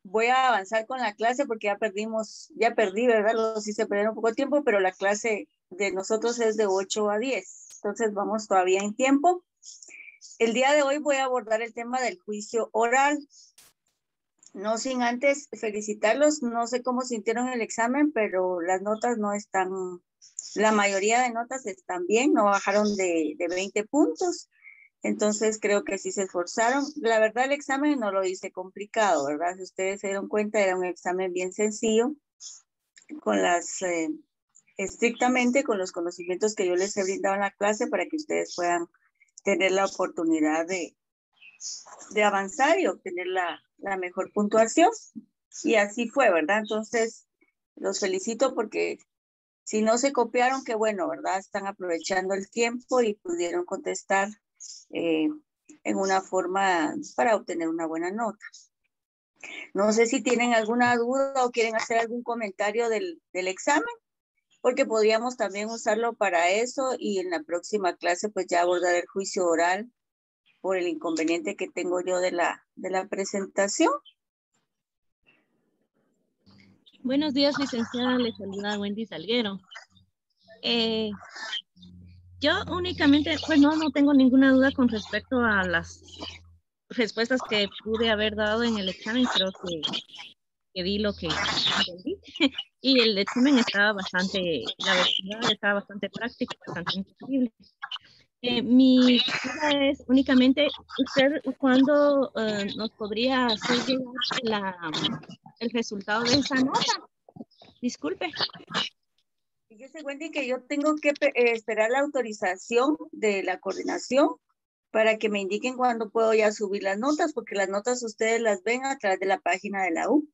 voy a avanzar con la clase porque ya perdí, ¿verdad? Los hice perder un poco de tiempo, pero la clase de nosotros es de 8 a 10. Entonces vamos todavía en tiempo. El día de hoy voy a abordar el tema del juicio oral. No sin antes felicitarlos. No sé cómo sintieron el examen, pero las notas no están, la mayoría de notas están bien, no bajaron de 20 puntos. Entonces creo que sí se esforzaron. La verdad el examen no lo hice complicado, ¿verdad? Si ustedes se dieron cuenta, era un examen bien sencillo, con estrictamente con los conocimientos que yo les he brindado en la clase para que ustedes puedan tener la oportunidad de avanzar y obtener la mejor puntuación. Y así fue, ¿verdad? Entonces los felicito porque si no se copiaron, qué bueno, ¿verdad? Están aprovechando el tiempo y pudieron contestar en una forma para obtener una buena nota. No sé si tienen alguna duda o quieren hacer algún comentario del examen, porque podríamos también usarlo para eso y en la próxima clase pues ya abordar el juicio oral por el inconveniente que tengo yo de la presentación. Buenos días, licenciada. Le saluda Wendy Salguero. Yo únicamente, pues no tengo ninguna duda con respecto a las respuestas que pude haber dado en el examen. Creo que di lo que entendí. Y el examen estaba la verdad estaba bastante práctico, bastante entendible. Mi duda es únicamente, ¿usted cuándo nos podría hacer llegar el resultado de esa nota? Disculpe. Fíjese, Wendy, que yo tengo que esperar la autorización de la coordinación para que me indiquen cuándo puedo ya subir las notas, porque las notas ustedes las ven a través de la página de la U.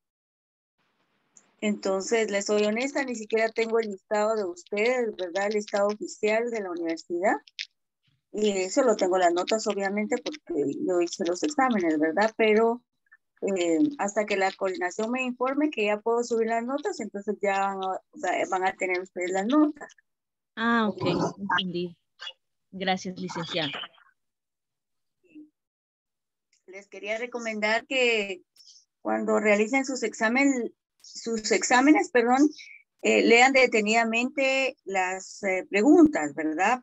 Entonces, les soy honesta, ni siquiera tengo el listado de ustedes, ¿verdad? El listado oficial de la universidad. Y solo tengo las notas, obviamente, porque yo hice los exámenes, ¿verdad? Pero hasta que la coordinación me informe que ya puedo subir las notas, entonces ya van a tener ustedes las notas. Ah, ok, entendí. Gracias, licenciada. Les quería recomendar que cuando realicen sus exámenes, lean detenidamente las preguntas, ¿verdad?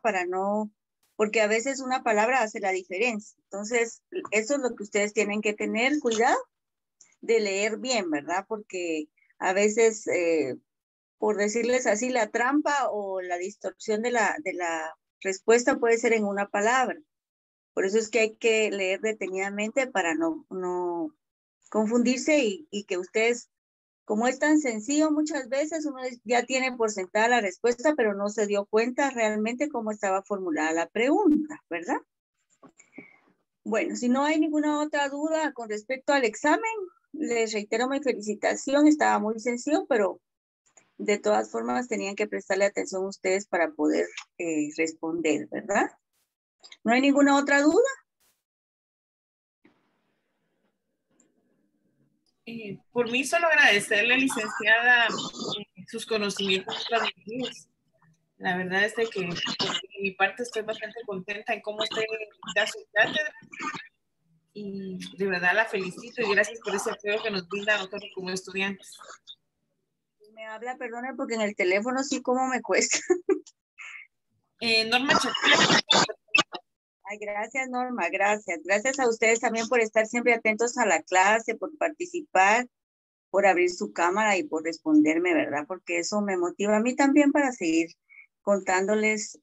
Porque a veces una palabra hace la diferencia. Entonces, eso es lo que ustedes tienen que tener cuidado de leer bien, ¿verdad? Porque a veces, por decirles así, la trampa o la distorsión de la respuesta puede ser en una palabra. Por eso es que hay que leer detenidamente para no confundirse y que ustedes, como es tan sencillo, muchas veces uno ya tiene por sentada la respuesta, pero no se dio cuenta realmente cómo estaba formulada la pregunta, ¿verdad? Bueno, si no hay ninguna otra duda con respecto al examen, les reitero mi felicitación, estaba muy sencillo, pero de todas formas tenían que prestarle atención a ustedes para poder responder, ¿verdad? ¿No hay ninguna otra duda? Por mí solo agradecerle, licenciada, sus conocimientos transmitidos. La verdad es de que por mi parte estoy bastante contenta en cómo usted da su cátedra y de verdad la felicito y gracias por ese apoyo que nos brinda a nosotros como estudiantes. Me habla, perdone, porque en el teléfono sí como me cuesta. Norma Chacón. Ay, gracias, Norma, gracias. Gracias a ustedes también por estar siempre atentos a la clase, por participar, por abrir su cámara y por responderme, ¿verdad? Porque eso me motiva a mí también para seguir contándoles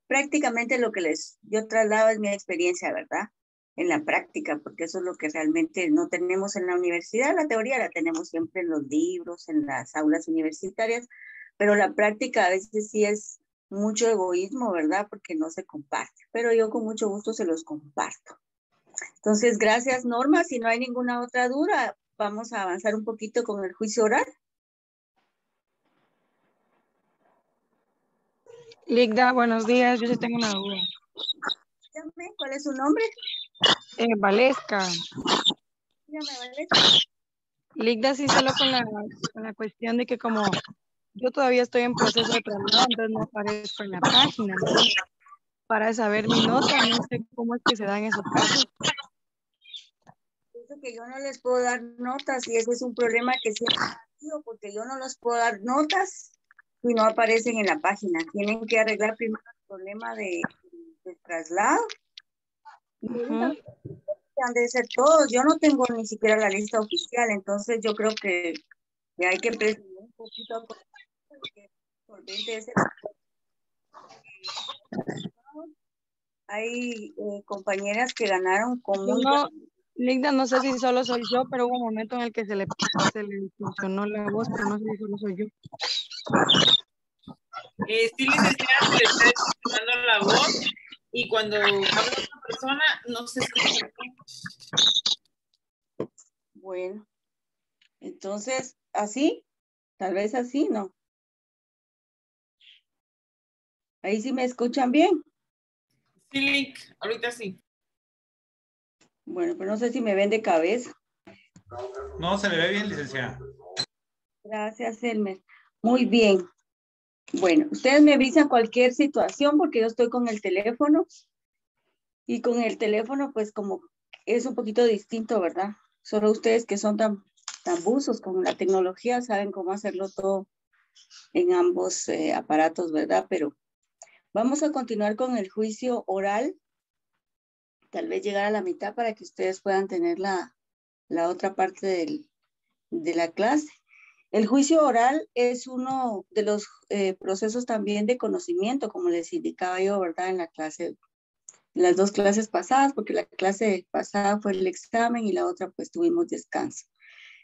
prácticamente lo que yo traslado es mi experiencia, ¿verdad? En la práctica, porque eso es lo que realmente no tenemos en la universidad. La teoría la tenemos siempre en los libros, en las aulas universitarias, pero la práctica a veces sí es mucho egoísmo, ¿verdad? Porque no se comparte, pero yo con mucho gusto se los comparto. Entonces, gracias, Norma. Si no hay ninguna otra duda, vamos a avanzar un poquito con el juicio oral. Ligda, buenos días. Yo sí tengo una duda. Dígame, ¿cuál es su nombre? Valesca. Dígame, Valesca. Ligda, sí, solo con la cuestión de que como yo todavía estoy en proceso de traslado, entonces no aparezco en la página. Entonces, para saber mi nota, no sé cómo es que se dan esos casos. eso que yo no les puedo dar notas y ese es un problema que siempre ha habido, porque yo no les puedo dar notas y no aparecen en la página. Tienen que arreglar primero el problema de traslado. Y ahorita han de ser todos. Yo no tengo ni siquiera la lista oficial, entonces yo creo que hay que presionar un poquito porque solvente ese. Hay compañeras que ganaron con muy No, Linda, no sé si solo soy yo, pero hubo un momento en el que se le funcionó la voz, pero no sé si solo soy yo. Sí, licenciada, se le está distorsionando la voz y cuando habla otra persona no se escucha. bueno. Entonces, así, tal vez así, ¿no? Ahí sí me escuchan bien. Sí, Link, ahorita sí. Bueno, pero no sé si me ven de cabeza. No, se le ve bien, licenciada. Gracias, Elmer. Muy bien. Bueno, ustedes me avisan cualquier situación porque yo estoy con el teléfono y con el teléfono pues como es un poquito distinto, ¿verdad? Solo ustedes que son tan buzos con la tecnología saben cómo hacerlo todo en ambos aparatos, ¿verdad? Pero vamos a continuar con el juicio oral. Tal vez llegar a la mitad para que ustedes puedan tener la otra parte de la clase. El juicio oral es uno de los procesos también de conocimiento, como les indicaba yo, ¿verdad? En la clase, las dos clases pasadas, porque la clase pasada fue el examen y la otra pues tuvimos descanso.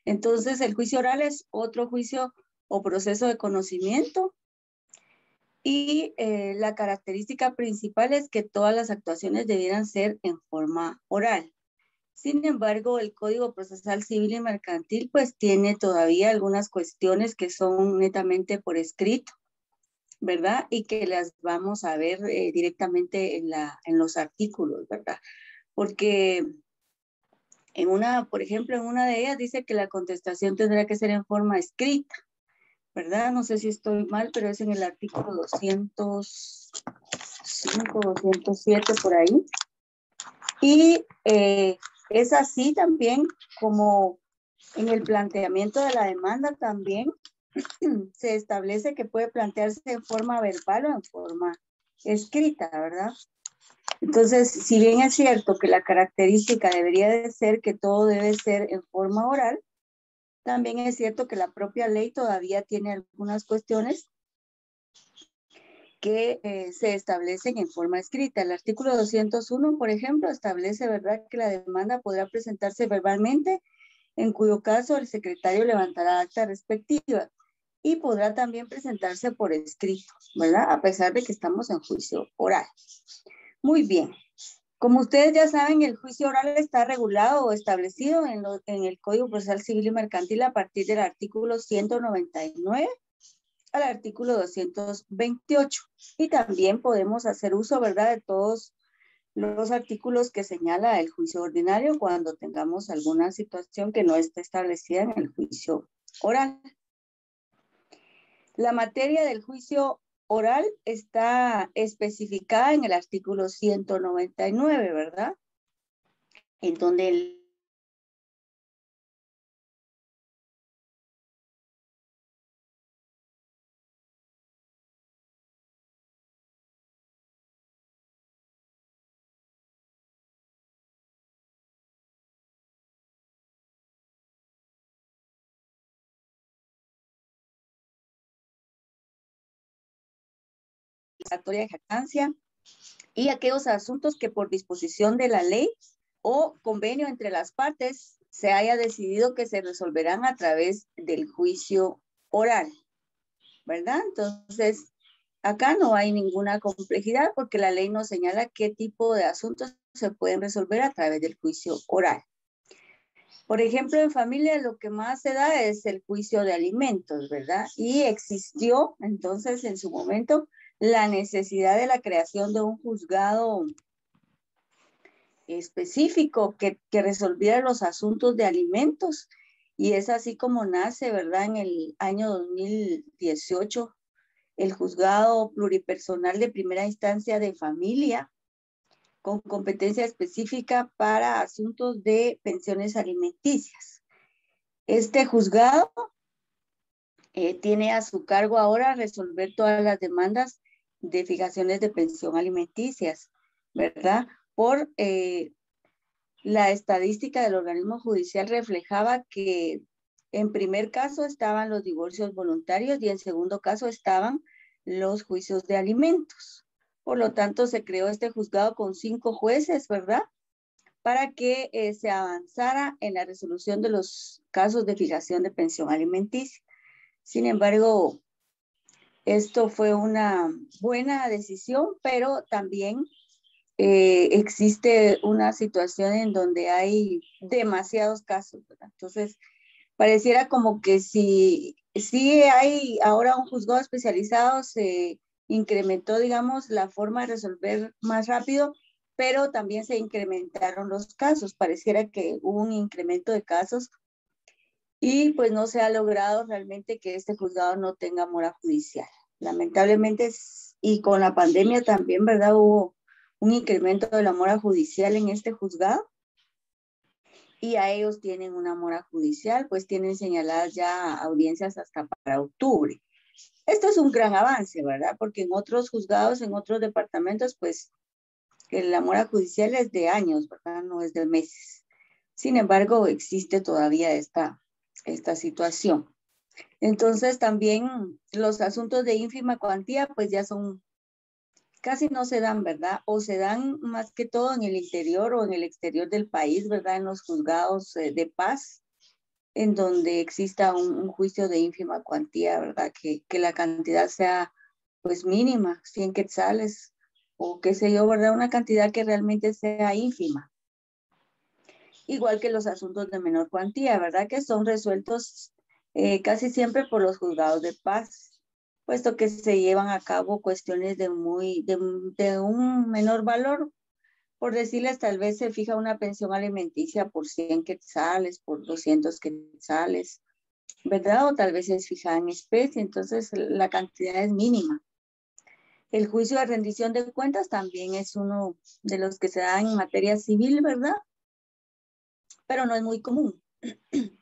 Entonces, el juicio oral es otro juicio o proceso de conocimiento y la característica principal es que todas las actuaciones debieran ser en forma oral. Sin embargo, el Código Procesal Civil y Mercantil pues tiene todavía algunas cuestiones que son netamente por escrito, ¿verdad? Y que las vamos a ver directamente en los artículos, ¿verdad? Porque por ejemplo, en una de ellas dice que la contestación tendrá que ser en forma escrita, ¿verdad? No sé si estoy mal, pero es en el artículo 205, 207 por ahí. Y es así también como en el planteamiento de la demanda también se establece que puede plantearse en forma verbal o en forma escrita, ¿verdad? Entonces, si bien es cierto que la característica debería de ser que todo debe ser en forma oral, también es cierto que la propia ley todavía tiene algunas cuestiones que se establecen en forma escrita. El artículo 201, por ejemplo, establece, ¿verdad?, que la demanda podrá presentarse verbalmente, en cuyo caso el secretario levantará acta respectiva y podrá también presentarse por escrito, ¿verdad?, a pesar de que estamos en juicio oral. Muy bien. Como ustedes ya saben, el juicio oral está regulado o establecido en el Código Procesal Civil y Mercantil a partir del artículo 199 al artículo 228. Y también podemos hacer uso, ¿verdad?, de todos los artículos que señala el juicio ordinario cuando tengamos alguna situación que no esté establecida en el juicio oral. La materia del juicio oral está especificada en el artículo 199, ¿verdad? En donde el de jactancia y aquellos asuntos que por disposición de la ley o convenio entre las partes se haya decidido que se resolverán a través del juicio oral, ¿verdad? Entonces, acá no hay ninguna complejidad porque la ley nos señala qué tipo de asuntos se pueden resolver a través del juicio oral. Por ejemplo, en familia lo que más se da es el juicio de alimentos, ¿verdad? Y existió entonces en su momento la necesidad de la creación de un juzgado específico que resolviera los asuntos de alimentos. Y es así como nace, ¿verdad? En el año 2018, el Juzgado Pluripersonal de Primera Instancia de Familia, con competencia específica para asuntos de pensiones alimenticias. Este juzgado tiene a su cargo ahora resolver todas las demandas de fijaciones de pensión alimenticias, ¿verdad? Por la estadística del organismo judicial reflejaba que en primer caso estaban los divorcios voluntarios y en segundo caso estaban los juicios de alimentos. Por lo tanto, se creó este juzgado con 5 jueces, ¿verdad? Para que se avanzara en la resolución de los casos de fijación de pensión alimenticia. Sin embargo, esto fue una buena decisión, pero también existe una situación en donde hay demasiados casos, ¿verdad? Entonces, pareciera como que si hay ahora un juzgado especializado, se incrementó, digamos, la forma de resolver más rápido, pero también se incrementaron los casos. Pareciera que hubo un incremento de casos y pues no se ha logrado realmente que este juzgado no tenga mora judicial. Lamentablemente, y con la pandemia también, ¿verdad? Hubo un incremento de la mora judicial en este juzgado y a ellos tienen una mora judicial, pues tienen señaladas ya audiencias hasta para octubre. Esto es un gran avance, ¿verdad? Porque en otros juzgados, en otros departamentos, pues la mora judicial es de años, ¿verdad? No es de meses. Sin embargo, existe todavía esta situación. Entonces, también los asuntos de ínfima cuantía, pues ya son, casi no se dan, ¿verdad? O se dan más que todo en el interior o en el exterior del país, ¿verdad? En los juzgados de paz, en donde exista un juicio de ínfima cuantía, ¿verdad? Que la cantidad sea, pues, mínima, 100 quetzales, o qué sé yo, ¿verdad? Una cantidad que realmente sea ínfima. Igual que los asuntos de menor cuantía, ¿verdad? Que son resueltos casi siempre por los juzgados de paz, puesto que se llevan a cabo cuestiones de un menor valor. Por decirles, tal vez se fija una pensión alimenticia por 100 quetzales, por 200 quetzales, ¿verdad? O tal vez es fijada en especie, entonces la cantidad es mínima. El juicio de rendición de cuentas también es uno de los que se da en materia civil, ¿verdad? Pero no es muy común.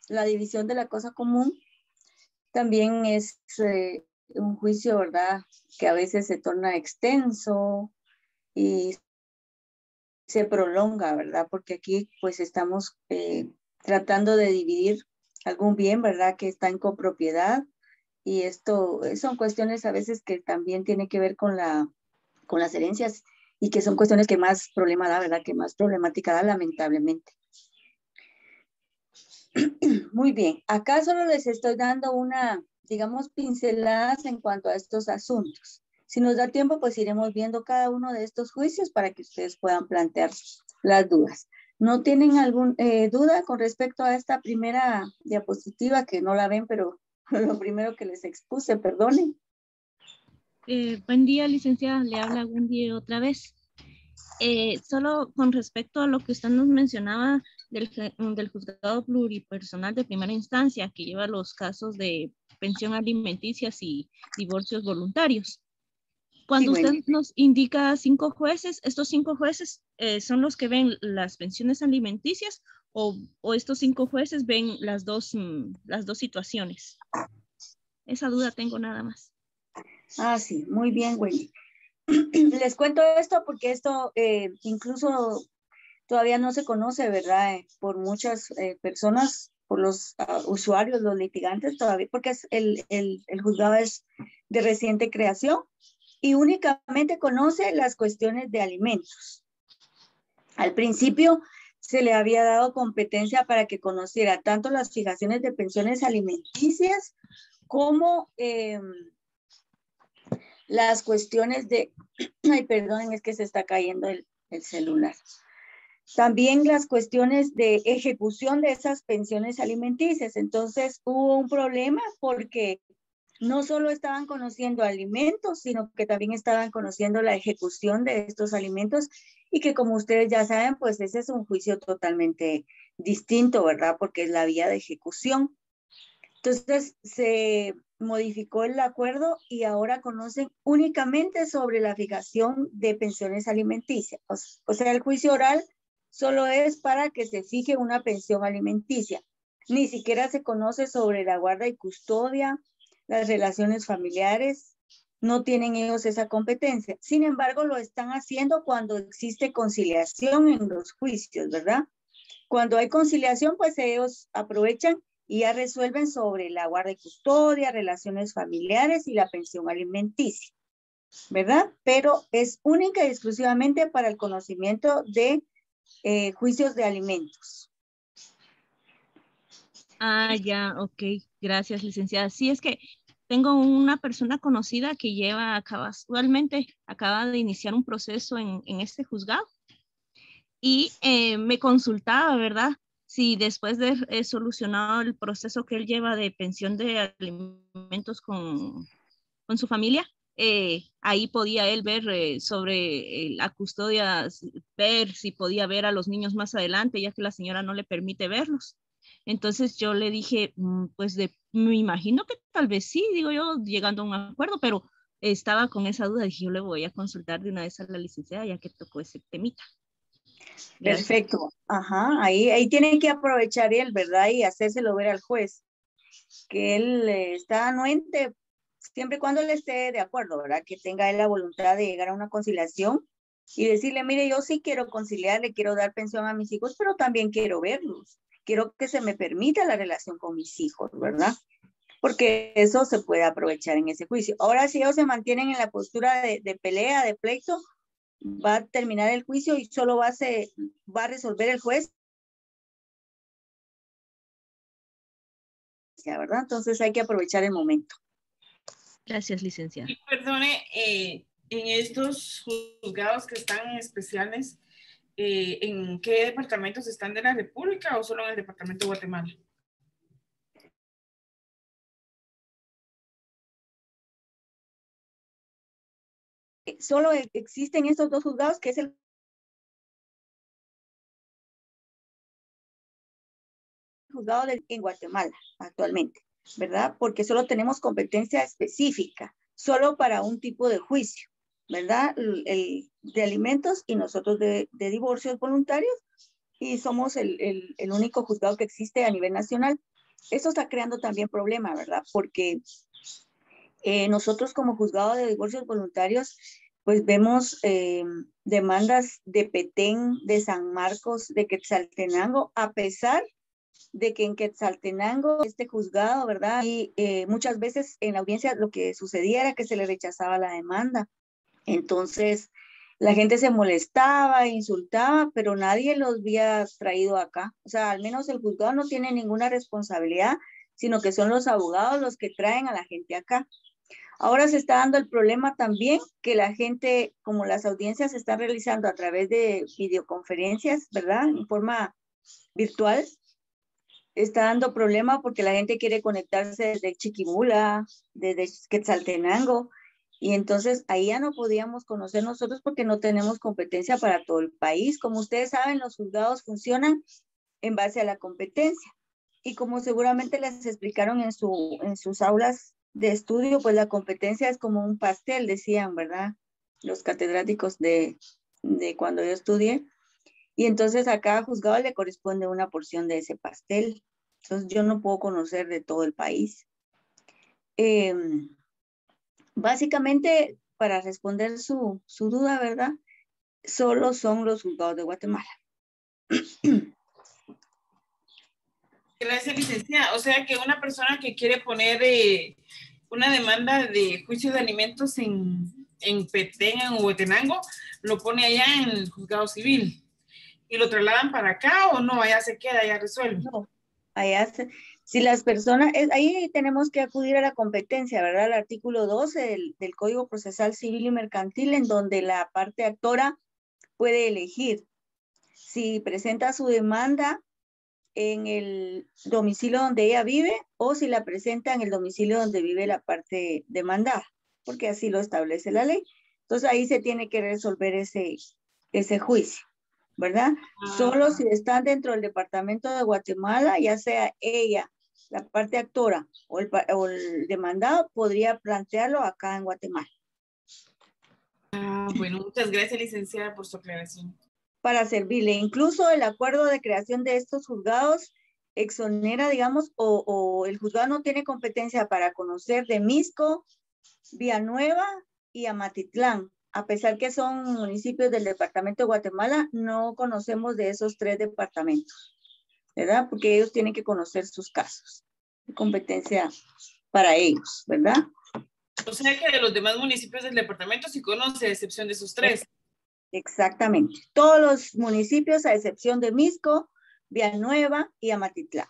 La división de la cosa común también es un juicio, ¿verdad? Que a veces se torna extenso y se prolonga, ¿verdad? Porque aquí pues estamos tratando de dividir algún bien, ¿verdad? Que está en copropiedad y esto son cuestiones a veces que también tiene que ver con las herencias y que son cuestiones que más problema da, ¿verdad? Que más problemática da, lamentablemente. Muy bien, acá solo les estoy dando digamos, pinceladas en cuanto a estos asuntos. Si nos da tiempo, pues iremos viendo cada uno de estos juicios para que ustedes puedan plantear las dudas. ¿No tienen alguna duda con respecto a esta primera diapositiva que no la ven, pero lo primero que les expuse, perdonen? Buen día, licenciada. Le habla Wendy otra vez. Solo con respecto a lo que usted nos mencionaba del juzgado pluripersonal de primera instancia que lleva los casos de pensión alimenticias y divorcios voluntarios. Cuando Sí, usted bueno. nos indica 5 jueces, ¿estos 5 jueces son los que ven las pensiones alimenticias o estos 5 jueces ven las dos situaciones? Esa duda tengo nada más. Ah, sí, muy bien, Wendy. Les cuento esto porque esto incluso todavía no se conoce, ¿verdad? Por muchas personas, por los usuarios, los litigantes todavía, porque el juzgado es de reciente creación y únicamente conoce las cuestiones de alimentos. Al principio se le había dado competencia para que conociera tanto las fijaciones de pensiones alimenticias como las cuestiones de, ay, perdonen, es que se está cayendo el celular. También las cuestiones de ejecución de esas pensiones alimenticias. Entonces hubo un problema porque no solo estaban conociendo alimentos, sino que también estaban conociendo la ejecución de estos alimentos y que como ustedes ya saben, pues ese es un juicio totalmente distinto, ¿verdad? Porque es la vía de ejecución. Entonces se modificó el acuerdo y ahora conocen únicamente sobre la fijación de pensiones alimenticias. O sea, el juicio oral solo es para que se fije una pensión alimenticia. Ni siquiera se conoce sobre la guarda y custodia, las relaciones familiares. No tienen ellos esa competencia. Sin embargo, lo están haciendo cuando existe conciliación en los juicios, ¿verdad? Cuando hay conciliación, pues ellos aprovechan y ya resuelven sobre la guarda y custodia, relaciones familiares y la pensión alimenticia, ¿verdad? Pero es única y exclusivamente para el conocimiento de juicios de alimentos. Ah, ya, ok. Gracias, licenciada. Sí, es que tengo una persona conocida que actualmente acaba de iniciar un proceso en este juzgado y me consultaba, ¿verdad? Si después de solucionado el proceso que él lleva de pensión de alimentos con su familia, ahí podía él ver sobre la custodia, ver si podía ver a los niños más adelante, ya que la señora no le permite verlos. Entonces yo le dije, pues me imagino que tal vez sí, digo yo, llegando a un acuerdo, pero estaba con esa duda, dije, yo le voy a consultar de una vez a la licenciada, ya que tocó ese temita. Gracias. Perfecto. Ajá, ahí tienen que aprovechar él, ¿verdad? Y hacérselo ver al juez, que él está anuente, siempre y cuando él esté de acuerdo, ¿verdad? Que tenga él la voluntad de llegar a una conciliación y decirle, mire, yo sí quiero conciliar, le quiero dar pensión a mis hijos, pero también quiero verlos. Quiero que se me permita la relación con mis hijos, ¿verdad? Porque eso se puede aprovechar en ese juicio. Ahora, si ellos se mantienen en la postura de pelea, de pleito, va a terminar el juicio y solo va a resolver el juez, ¿verdad? Entonces hay que aprovechar el momento. Gracias, licenciada. Y perdone, en estos juzgados que están especiales, ¿en qué departamentos están de la República o solo en el departamento de Guatemala? Solo existen estos dos juzgados, que es el juzgado en Guatemala actualmente, ¿verdad? Porque solo tenemos competencia específica, solo para un tipo de juicio, ¿verdad? El de alimentos y nosotros de divorcios voluntarios, y somos el único juzgado que existe a nivel nacional. Esto está creando también problema, ¿verdad? Porque nosotros como juzgado de divorcios voluntarios, pues vemos demandas de Petén, de San Marcos, de Quetzaltenango, a pesar de que en Quetzaltenango, este juzgado, ¿verdad? Y muchas veces en la audiencia lo que sucedía era que se le rechazaba la demanda. Entonces, la gente se molestaba, insultaba, pero nadie los había traído acá. O sea, al menos el juzgado no tiene ninguna responsabilidad, sino que son los abogados los que traen a la gente acá. Ahora se está dando el problema también que la gente, como las audiencias se están realizando a través de videoconferencias, ¿verdad? En forma virtual, está dando problema porque la gente quiere conectarse desde Chiquimula, desde Quetzaltenango, y entonces ahí ya no podíamos conocer nosotros porque no tenemos competencia para todo el país. Como ustedes saben, los juzgados funcionan en base a la competencia. Y como seguramente les explicaron en sus aulas de estudio, pues la competencia es como un pastel, decían, ¿verdad? Los catedráticos de cuando yo estudié. Y entonces a cada juzgado le corresponde una porción de ese pastel. Entonces yo no puedo conocer de todo el país. Básicamente, para responder su duda, ¿verdad? Solo son los juzgados de Guatemala. Gracias, licenciada. O sea que una persona que quiere poner una demanda de juicio de alimentos en Petén, en Huehuetenango, lo pone allá en el juzgado civil. ¿Y lo trasladan para acá o no? Allá se queda, allá resuelve. No, si las personas, ahí tenemos que acudir a la competencia, ¿verdad? El artículo 12 del Código Procesal Civil y Mercantil, en donde la parte actora puede elegir si presenta su demanda en el domicilio donde ella vive o si la presenta en el domicilio donde vive la parte demandada, porque así lo establece la ley. Entonces ahí se tiene que resolver ese juicio, ¿verdad? Solo si están dentro del departamento de Guatemala, ya sea ella la parte actora o el demandado podría plantearlo acá en Guatemala. Bueno, muchas gracias, licenciada, por su aclaración. Para servirle. Incluso el acuerdo de creación de estos juzgados exonera, digamos, o el juzgado no tiene competencia para conocer de Misco, Villanueva y Amatitlán. A pesar que son municipios del departamento de Guatemala, no conocemos de esos 3 departamentos, ¿verdad? Porque ellos tienen que conocer sus casos. Competencia para ellos, ¿verdad? O sea que de los demás municipios del departamento sí conoce, a excepción de esos 3. Exactamente. Todos los municipios, a excepción de Misco, Villanueva y Amatitlán.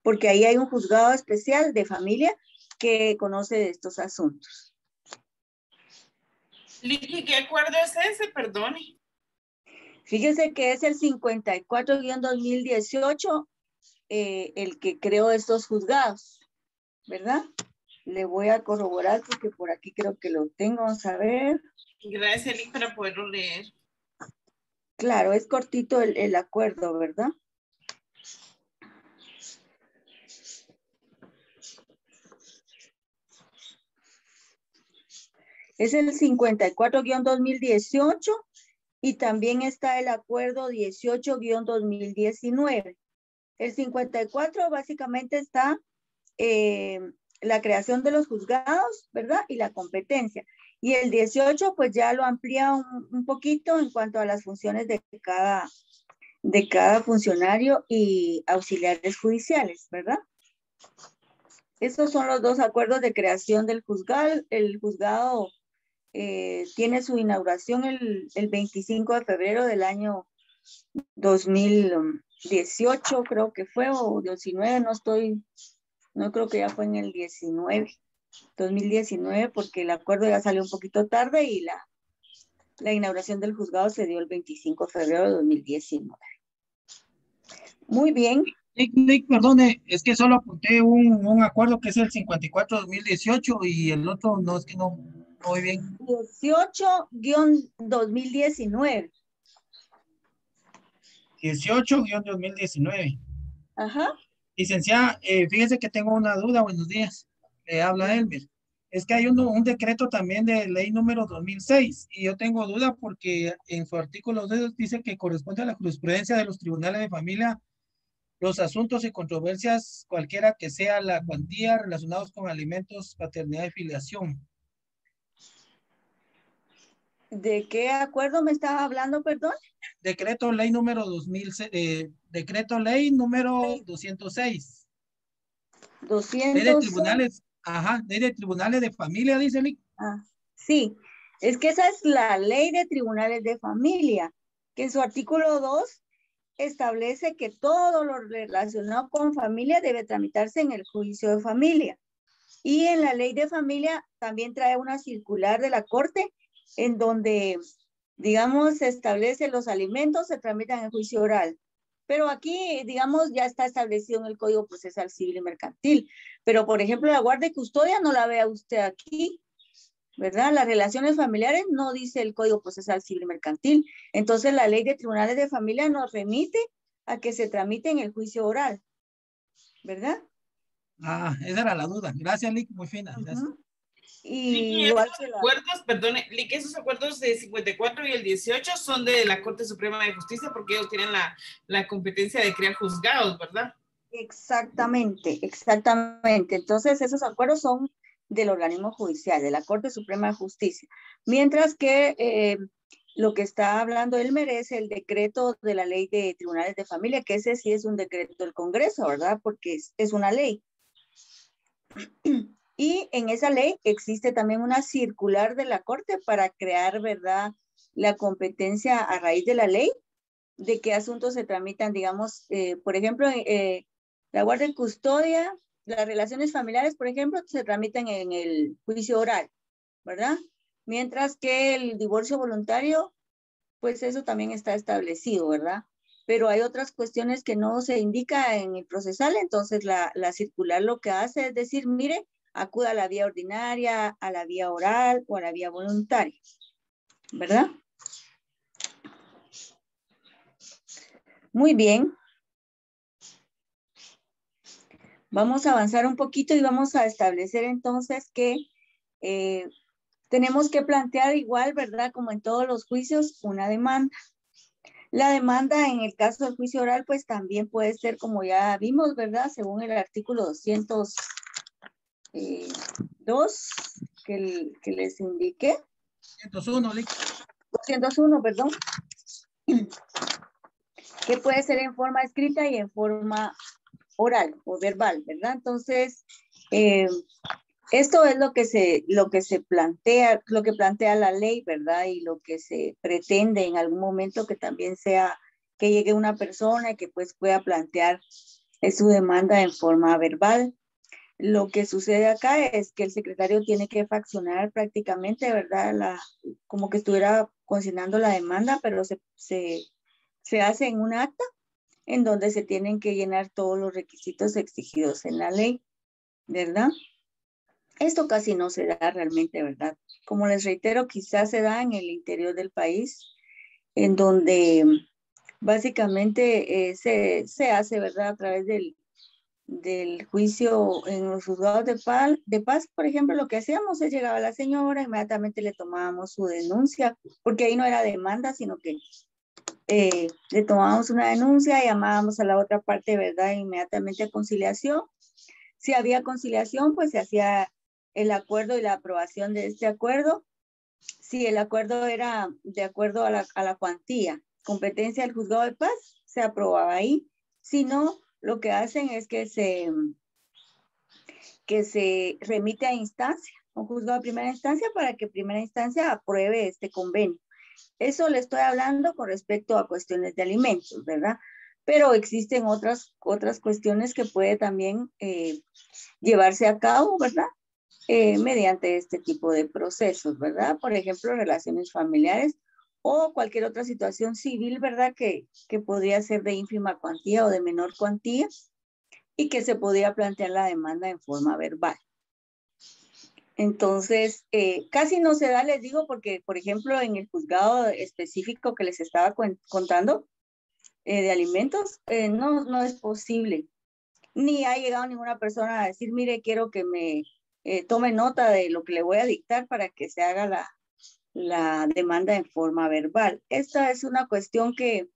Porque ahí hay un juzgado especial de familia que conoce de estos asuntos. Licky, ¿qué acuerdo es ese? Perdone. Fíjese que es el 54-2018 el que creó estos juzgados, ¿verdad? Le voy a corroborar porque por aquí creo que lo tengo. Vamos a ver. Gracias, Licky, para poderlo leer. Claro, es cortito el acuerdo, ¿verdad? Es el 54-2018 y también está el acuerdo 18-2019. El 54 básicamente está la creación de los juzgados, ¿verdad? Y la competencia. Y el 18 pues ya lo amplía un poquito en cuanto a las funciones de cada funcionario y auxiliares judiciales, ¿verdad? Estos son los 2 acuerdos de creación del juzgado. El juzgado tiene su inauguración el 25 de febrero del año 2018, creo que fue, o 19, no creo que ya fue en el 2019, porque el acuerdo ya salió un poquito tarde y la inauguración del juzgado se dio el 25 de febrero de 2019. Muy bien. Nick, perdone, es que solo apunté un acuerdo que es el 54-2018 y el otro no, es que no muy bien. 18-2019. 18-2019. Ajá. Licenciada, fíjese que tengo una duda, buenos días. Le habla Elmer. Es que hay un decreto también de ley número 2006 y yo tengo duda porque en su artículo 2 dice que corresponde a la jurisprudencia de los tribunales de familia los asuntos y controversias, cualquiera que sea la cuantía relacionados con alimentos, paternidad y filiación. ¿De qué acuerdo me estaba hablando, perdón? Decreto ley número 206. 206. Ley de tribunales, ley de tribunales de familia, dice Lick. Sí, es que esa es la ley de tribunales de familia, que en su artículo 2 establece que todo lo relacionado con familia debe tramitarse en el juicio de familia. Y en la ley de familia también trae una circular de la Corte en donde, digamos, se establece los alimentos, se tramitan en el juicio oral. Pero aquí, digamos, ya está establecido en el Código Procesal Civil y Mercantil. Pero, por ejemplo, la guardia y custodia no la vea usted aquí, ¿verdad? Las relaciones familiares no dice el Código Procesal Civil y Mercantil. Entonces, la ley de tribunales de familia nos remite a que se tramite en el juicio oral, ¿verdad? Esa era la duda. Gracias, Lick, muy fina. Gracias. Y esos acuerdos, perdone, Lick, esos acuerdos de 54 y el 18 son de la Corte Suprema de Justicia porque ellos tienen la competencia de crear juzgados, ¿verdad? Exactamente, exactamente. Entonces, esos acuerdos son del organismo judicial, de la Corte Suprema de Justicia. Mientras que lo que está hablando Elmer es el decreto de la ley de tribunales de familia, que ese sí es un decreto del Congreso, ¿verdad? Porque es una ley. Y en esa ley existe también una circular de la Corte para crear, ¿verdad?, la competencia a raíz de la ley, de qué asuntos se tramitan, digamos, por ejemplo, la guardia y custodia, las relaciones familiares, por ejemplo, se tramitan en el juicio oral, ¿verdad? Mientras que el divorcio voluntario, pues eso también está establecido, ¿verdad? Pero hay otras cuestiones que no se indica en el procesal, entonces la circular lo que hace es decir, mire, acuda a la vía ordinaria, a la vía oral o a la vía voluntaria, ¿verdad? Muy bien. Vamos a avanzar un poquito y vamos a establecer entonces que tenemos que plantear igual, ¿verdad? Como en todos los juicios, una demanda. La demanda en el caso del juicio oral, pues también puede ser, como ya vimos, ¿verdad? Según el artículo 202 que les indiqué. 201, perdón. Que puede ser en forma escrita y en forma oral o verbal, ¿verdad? Entonces, esto es lo que se plantea, lo que plantea la ley, ¿verdad? Y lo que se pretende en algún momento que también sea que llegue una persona y que pues pueda plantear su demanda en forma verbal. Lo que sucede acá es que el secretario tiene que faccionar prácticamente, ¿verdad? Como que estuviera consignando la demanda, pero se hace en un acta en donde se tienen que llenar todos los requisitos exigidos en la ley, ¿verdad? Esto casi no se da realmente, ¿verdad? Como les reitero, quizás se da en el interior del país, en donde básicamente se hace, ¿verdad? A través del juicio en los juzgados de paz, por ejemplo, lo que hacíamos es llegaba la señora, inmediatamente le tomábamos su denuncia, porque ahí no era demanda, sino que le tomábamos una denuncia, llamábamos a la otra parte, ¿verdad? Inmediatamente a conciliación. Si había conciliación, pues se hacía el acuerdo y la aprobación de este acuerdo. Si el acuerdo era de acuerdo a la cuantía, competencia del juzgado de paz, se aprobaba ahí. Si no, lo que hacen es que se remite a instancia, un juzgado de primera instancia, para que primera instancia apruebe este convenio. Eso le estoy hablando con respecto a cuestiones de alimentos, ¿verdad? Pero existen otras cuestiones que puede también llevarse a cabo, ¿verdad? Mediante este tipo de procesos, ¿verdad? Por ejemplo, relaciones familiares o cualquier otra situación civil, ¿verdad? Que podría ser de ínfima cuantía o de menor cuantía y que se podía plantear la demanda en forma verbal. Entonces, casi no se da, les digo, porque, por ejemplo, en el juzgado específico que les estaba contando de alimentos, no es posible. Ni ha llegado ninguna persona a decir, mire, quiero que me tome nota de lo que le voy a dictar para que se haga la demanda en forma verbal. Esta es una cuestión que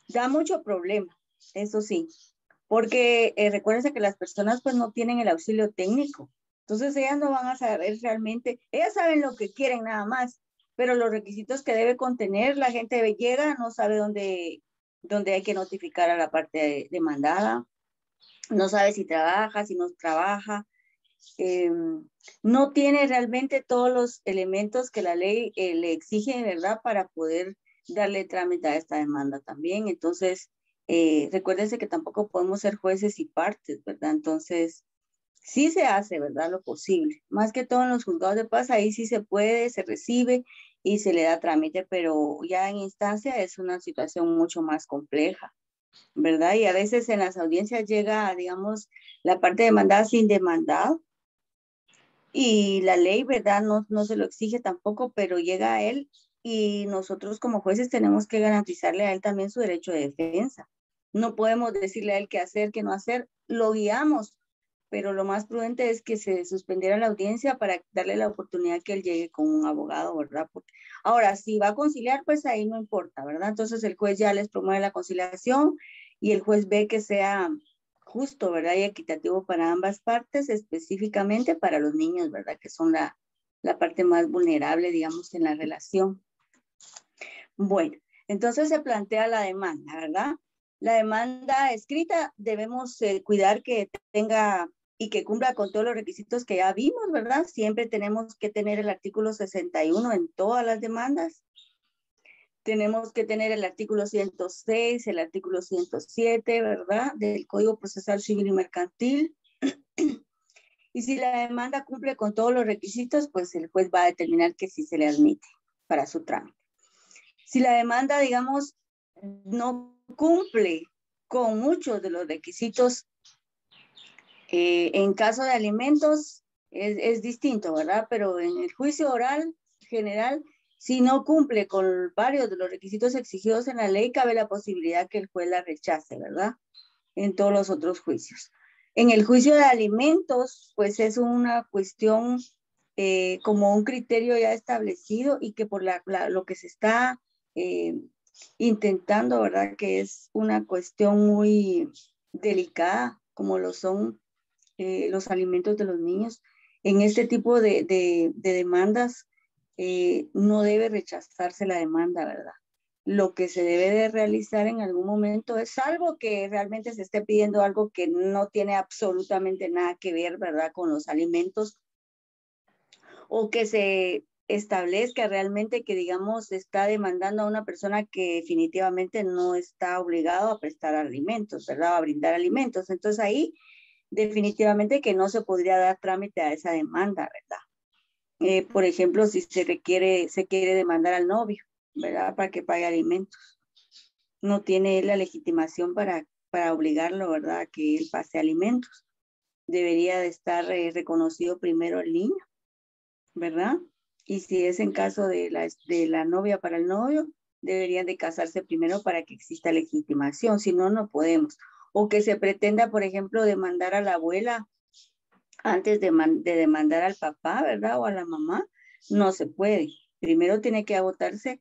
da mucho problema, eso sí, porque recuérdense que las personas pues no tienen el auxilio técnico. Entonces ellas no van a saber realmente, ellas saben lo que quieren nada más, pero los requisitos que debe contener, la gente llega, no sabe dónde hay que notificar a la parte demandada, no sabe si trabaja, si no trabaja, no tiene realmente todos los elementos que la ley le exige, ¿verdad? Para poder darle trámite a esta demanda también. Entonces, recuérdense que tampoco podemos ser jueces y partes, ¿verdad? Entonces, sí se hace, ¿verdad? Lo posible. Más que todo en los juzgados de paz, ahí sí se puede, se recibe y se le da trámite, pero ya en instancia es una situación mucho más compleja, ¿verdad? Y a veces en las audiencias llega, digamos, la parte demandada sin demandado y la ley, ¿verdad? No se lo exige tampoco, pero llega a él y nosotros como jueces tenemos que garantizarle a él también su derecho de defensa. No podemos decirle a él qué hacer, qué no hacer, lo guiamos, pero lo más prudente es que se suspendiera la audiencia para darle la oportunidad que él llegue con un abogado, ¿verdad? Porque ahora, si va a conciliar, pues ahí no importa, ¿verdad? Entonces el juez ya les promueve la conciliación y el juez ve que sea justo, ¿verdad? Y equitativo para ambas partes, específicamente para los niños, ¿verdad? Que son la parte más vulnerable, digamos, en la relación. Bueno, entonces se plantea la demanda, ¿verdad? La demanda escrita debemos cuidar que tenga y que cumpla con todos los requisitos que ya vimos, ¿verdad? Siempre tenemos que tener el artículo 61 en todas las demandas. Tenemos que tener el artículo 106, el artículo 107, ¿verdad? Del Código Procesal Civil y Mercantil. Y si la demanda cumple con todos los requisitos, pues el juez va a determinar que sí se le admite para su trámite. Si la demanda, digamos, no cumple con muchos de los requisitos, en caso de alimentos es distinto, ¿verdad? Pero en el juicio oral general, si no cumple con varios de los requisitos exigidos en la ley, cabe la posibilidad que el juez la rechace, ¿verdad? En todos los otros juicios. En el juicio de alimentos, pues es una cuestión como un criterio ya establecido y que por lo que se está intentando, ¿verdad? Que es una cuestión muy delicada, como lo son los alimentos de los niños. En este tipo de demandas no debe rechazarse la demanda, ¿verdad? Lo que se debe de realizar en algún momento es algo que realmente se esté pidiendo algo que no tiene absolutamente nada que ver, ¿verdad? Con los alimentos, o que se establezca realmente que, digamos, está demandando a una persona que definitivamente no está obligado a prestar alimentos, ¿verdad? A brindar alimentos. Entonces ahí definitivamente que no se podría dar trámite a esa demanda, ¿verdad? Por ejemplo, si se quiere demandar al novio, ¿verdad? Para que pague alimentos. No tiene él la legitimación para obligarlo, ¿verdad? A que él pase alimentos. Debería de estar reconocido primero el niño, ¿verdad? Y si es en caso de la novia para el novio, deberían de casarse primero para que exista legitimación, si no, no podemos. O que se pretenda, por ejemplo, demandar a la abuela antes de demandar al papá, ¿verdad? O a la mamá, no se puede. Primero tiene que agotarse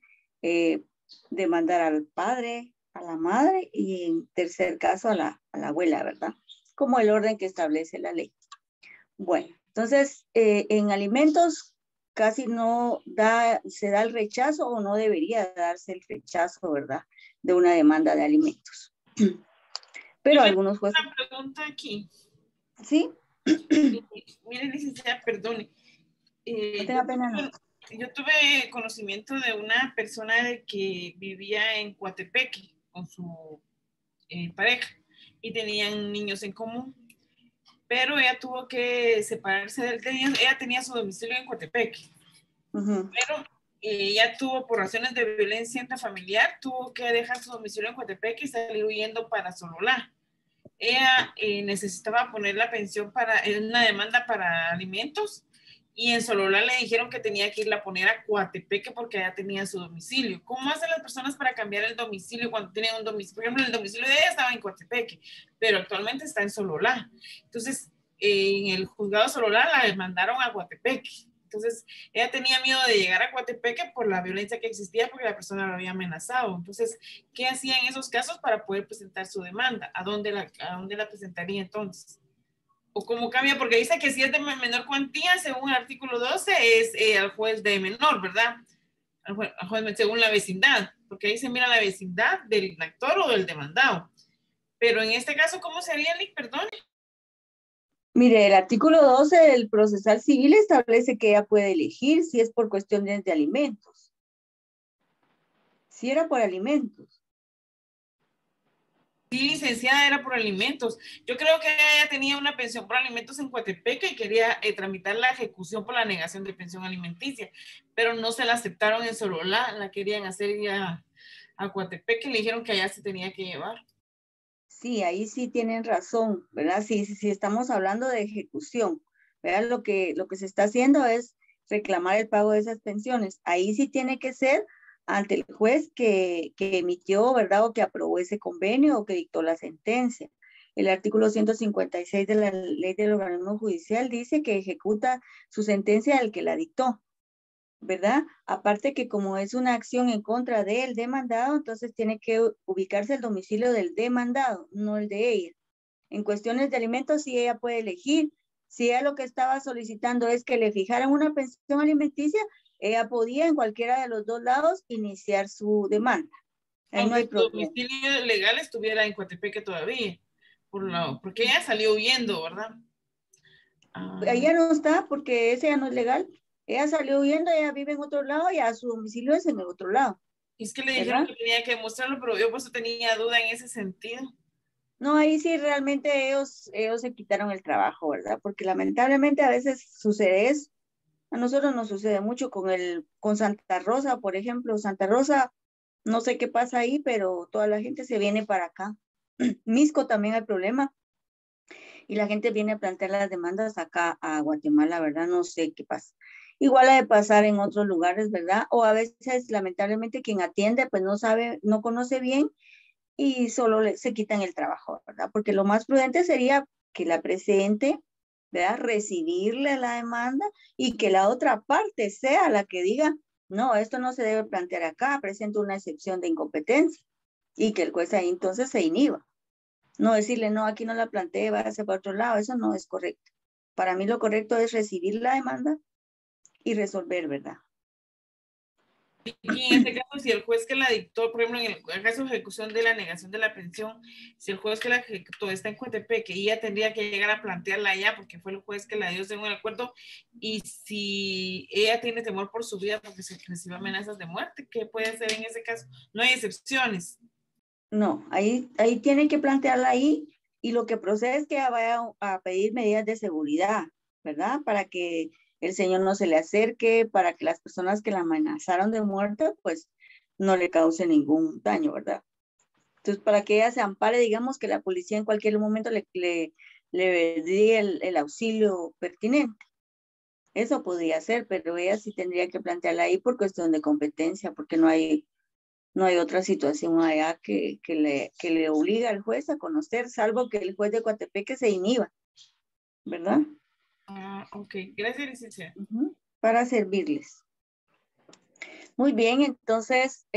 demandar al padre, a la madre y en tercer caso a la abuela, ¿verdad? Como el orden que establece la ley. Bueno, entonces en alimentos casi no se da el rechazo o no debería darse el rechazo, ¿verdad? De una demanda de alimentos. Pero algunos jueces... Una pregunta aquí. ¿Sí? Mire, licenciada, perdone. No tenga pena, no. Yo tuve conocimiento de una persona que vivía en Coatepeque con su pareja y tenían niños en común, pero ella tuvo que separarse del ella tenía su domicilio en Coatepeque, pero ella tuvo, por razones de violencia intrafamiliar, tuvo que dejar su domicilio en Coatepeque y salir huyendo para Sololá. Ella necesitaba poner la pensión en una demanda para alimentos y en Sololá le dijeron que tenía que irla a poner a Coatepeque porque allá tenía su domicilio. ¿Cómo hacen las personas para cambiar el domicilio cuando tienen un domicilio? Por ejemplo, el domicilio de ella estaba en Coatepeque, pero actualmente está en Sololá. Entonces, en el juzgado de Sololá la demandaron a Coatepeque. Entonces, ella tenía miedo de llegar a Coatepeque por la violencia que existía porque la persona lo había amenazado. Entonces, ¿qué hacía en esos casos para poder presentar su demanda? ¿A dónde la presentaría entonces? ¿O cómo cambia? Porque dice que si es de menor cuantía, según el artículo 12, es al juez de menor, ¿verdad? Al juez, según la vecindad, porque ahí se mira la vecindad del actor o del demandado. Pero en este caso, ¿cómo sería, Lick? Perdón. Mire, el artículo 12 del procesal civil establece que ella puede elegir si es por cuestiones de alimentos. Si era por alimentos. Sí, licenciada, era por alimentos. Yo creo que ella tenía una pensión por alimentos en Coatepeque y quería tramitar la ejecución por la negación de pensión alimenticia, pero no se la aceptaron en Sololá, la querían hacer ya a Coatepeque y le dijeron que allá se tenía que llevar. Sí, ahí sí tienen razón, ¿verdad? Sí, estamos hablando de ejecución, ¿verdad? Lo que se está haciendo es reclamar el pago de esas pensiones. Ahí sí tiene que ser ante el juez que emitió, ¿verdad? O que aprobó ese convenio o que dictó la sentencia. El artículo 156 de la ley del organismo judicial dice que ejecuta su sentencia el que la dictó, ¿verdad? Aparte que como es una acción en contra del demandado, entonces tiene que ubicarse el domicilio del demandado, no el de ella. En cuestiones de alimentos, sí ella puede elegir. Si ella lo que estaba solicitando es que le fijaran una pensión alimenticia, ella podía en cualquiera de los dos lados iniciar su demanda. Ahí no hay problema. Aunque su domicilio legal estuviera en Coatepeque todavía, porque ella salió huyendo, ¿verdad? Ella no está porque ese ya no es legal. Ella salió huyendo, ella vive en otro lado y a su domicilio es en el otro lado. Es que le dijeron que tenía que demostrarlo, pero yo por eso tenía duda en ese sentido. No, ahí sí realmente ellos se quitaron el trabajo, ¿verdad? Porque lamentablemente a veces sucede eso. A nosotros nos sucede mucho con Santa Rosa, por ejemplo. Santa Rosa, no sé qué pasa ahí, pero toda la gente se viene para acá. Misco también hay problema. Y la gente viene a plantear las demandas acá a Guatemala, ¿verdad? No sé qué pasa. Igual ha de pasar en otros lugares, ¿verdad? O a veces, lamentablemente, quien atiende, pues no sabe, no conoce bien y solo se quitan el trabajo, ¿verdad? Porque lo más prudente sería que la presente, ¿verdad? Recibirle la demanda y que la otra parte sea la que diga, no, esto no se debe plantear acá, presento una excepción de incompetencia y que el juez ahí entonces se inhiba. No decirle, no, aquí no la planteé, váyase para otro lado, eso no es correcto. Para mí lo correcto es recibir la demanda y resolver, ¿verdad? Y en este caso, si el juez que la dictó, por ejemplo, en el caso de ejecución de la negación de la pensión, si el juez que la ejecutó está en Coatepeque, ella tendría que llegar a plantearla allá porque fue el juez que la dio según el acuerdo, y si ella tiene temor por su vida porque se recibe amenazas de muerte, ¿qué puede hacer en ese caso? No hay excepciones. No, ahí tienen que plantearla ahí y lo que procede es que ella vaya a pedir medidas de seguridad, ¿verdad? Para que el señor no se le acerque, para que las personas que la amenazaron de muerte, pues no le cause ningún daño, ¿verdad? Entonces, para que ella se ampare, digamos que la policía en cualquier momento le dé el auxilio pertinente. Eso podría ser, pero ella sí tendría que plantearla ahí por cuestión de competencia, porque no hay otra situación allá que le obliga al juez a conocer, salvo que el juez de Coatepeque se inhiba, ¿verdad? Ah, ok. Gracias, licenciada. Para servirles. Muy bien, entonces,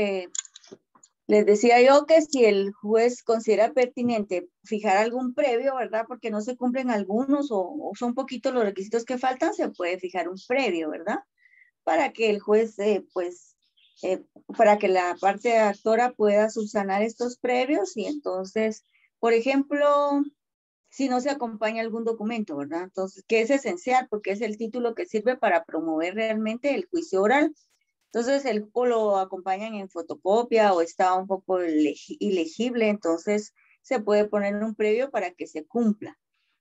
les decía yo que si el juez considera pertinente fijar algún previo, ¿verdad? Porque no se cumplen algunos o son poquitos los requisitos que faltan, se puede fijar un previo, ¿verdad? Para que el juez, para que la parte actora pueda subsanar estos previos y entonces, por ejemplo, si no se acompaña algún documento, ¿verdad? Entonces, que es esencial porque es el título que sirve para promover realmente el juicio oral. Entonces, o lo acompañan en fotocopia o está un poco ilegible, entonces se puede poner un previo para que se cumpla.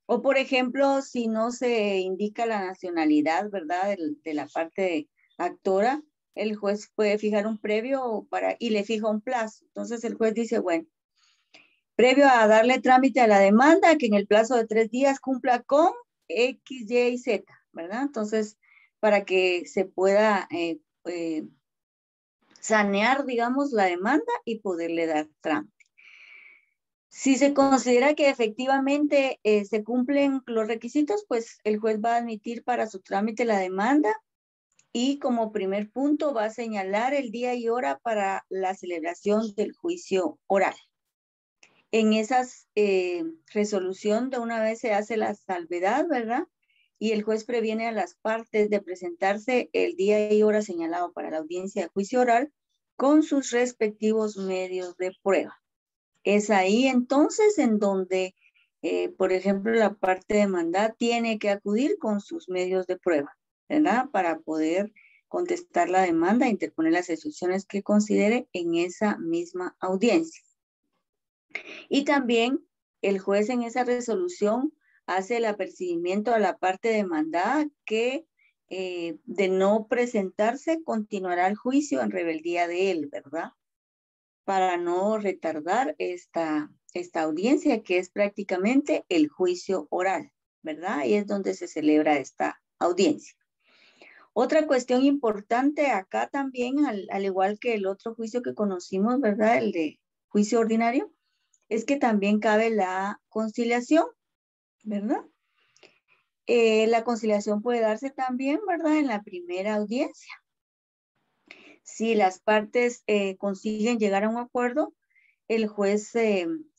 O, por ejemplo, si no se indica la nacionalidad, ¿verdad? De la parte actora, el juez puede fijar un previo y le fija un plazo. Entonces, el juez dice, bueno, previo a darle trámite a la demanda, que en el plazo de 3 días cumpla con X, Y y Z, ¿verdad? Entonces, para que se pueda sanear, digamos, la demanda y poderle dar trámite. Si se considera que efectivamente se cumplen los requisitos, pues el juez va a admitir para su trámite la demanda y como primer punto va a señalar el día y hora para la celebración del juicio oral. En esa resolución de una vez se hace la salvedad, ¿verdad? Y el juez previene a las partes de presentarse el día y hora señalado para la audiencia de juicio oral con sus respectivos medios de prueba. Es ahí entonces en donde, por ejemplo, la parte demandada tiene que acudir con sus medios de prueba, ¿verdad? Para poder contestar la demanda e interponer las excepciones que considere en esa misma audiencia. Y también el juez en esa resolución hace el apercibimiento a la parte demandada que de no presentarse continuará el juicio en rebeldía de él, ¿verdad? Para no retardar esta audiencia que es prácticamente el juicio oral, ¿verdad? Y es donde se celebra esta audiencia. Otra cuestión importante acá también, al igual que el otro juicio que conocimos, ¿verdad? El de juicio ordinario, es que también cabe la conciliación, ¿verdad? La conciliación puede darse también, ¿verdad? En la primera audiencia. Si las partes consiguen llegar a un acuerdo, el juez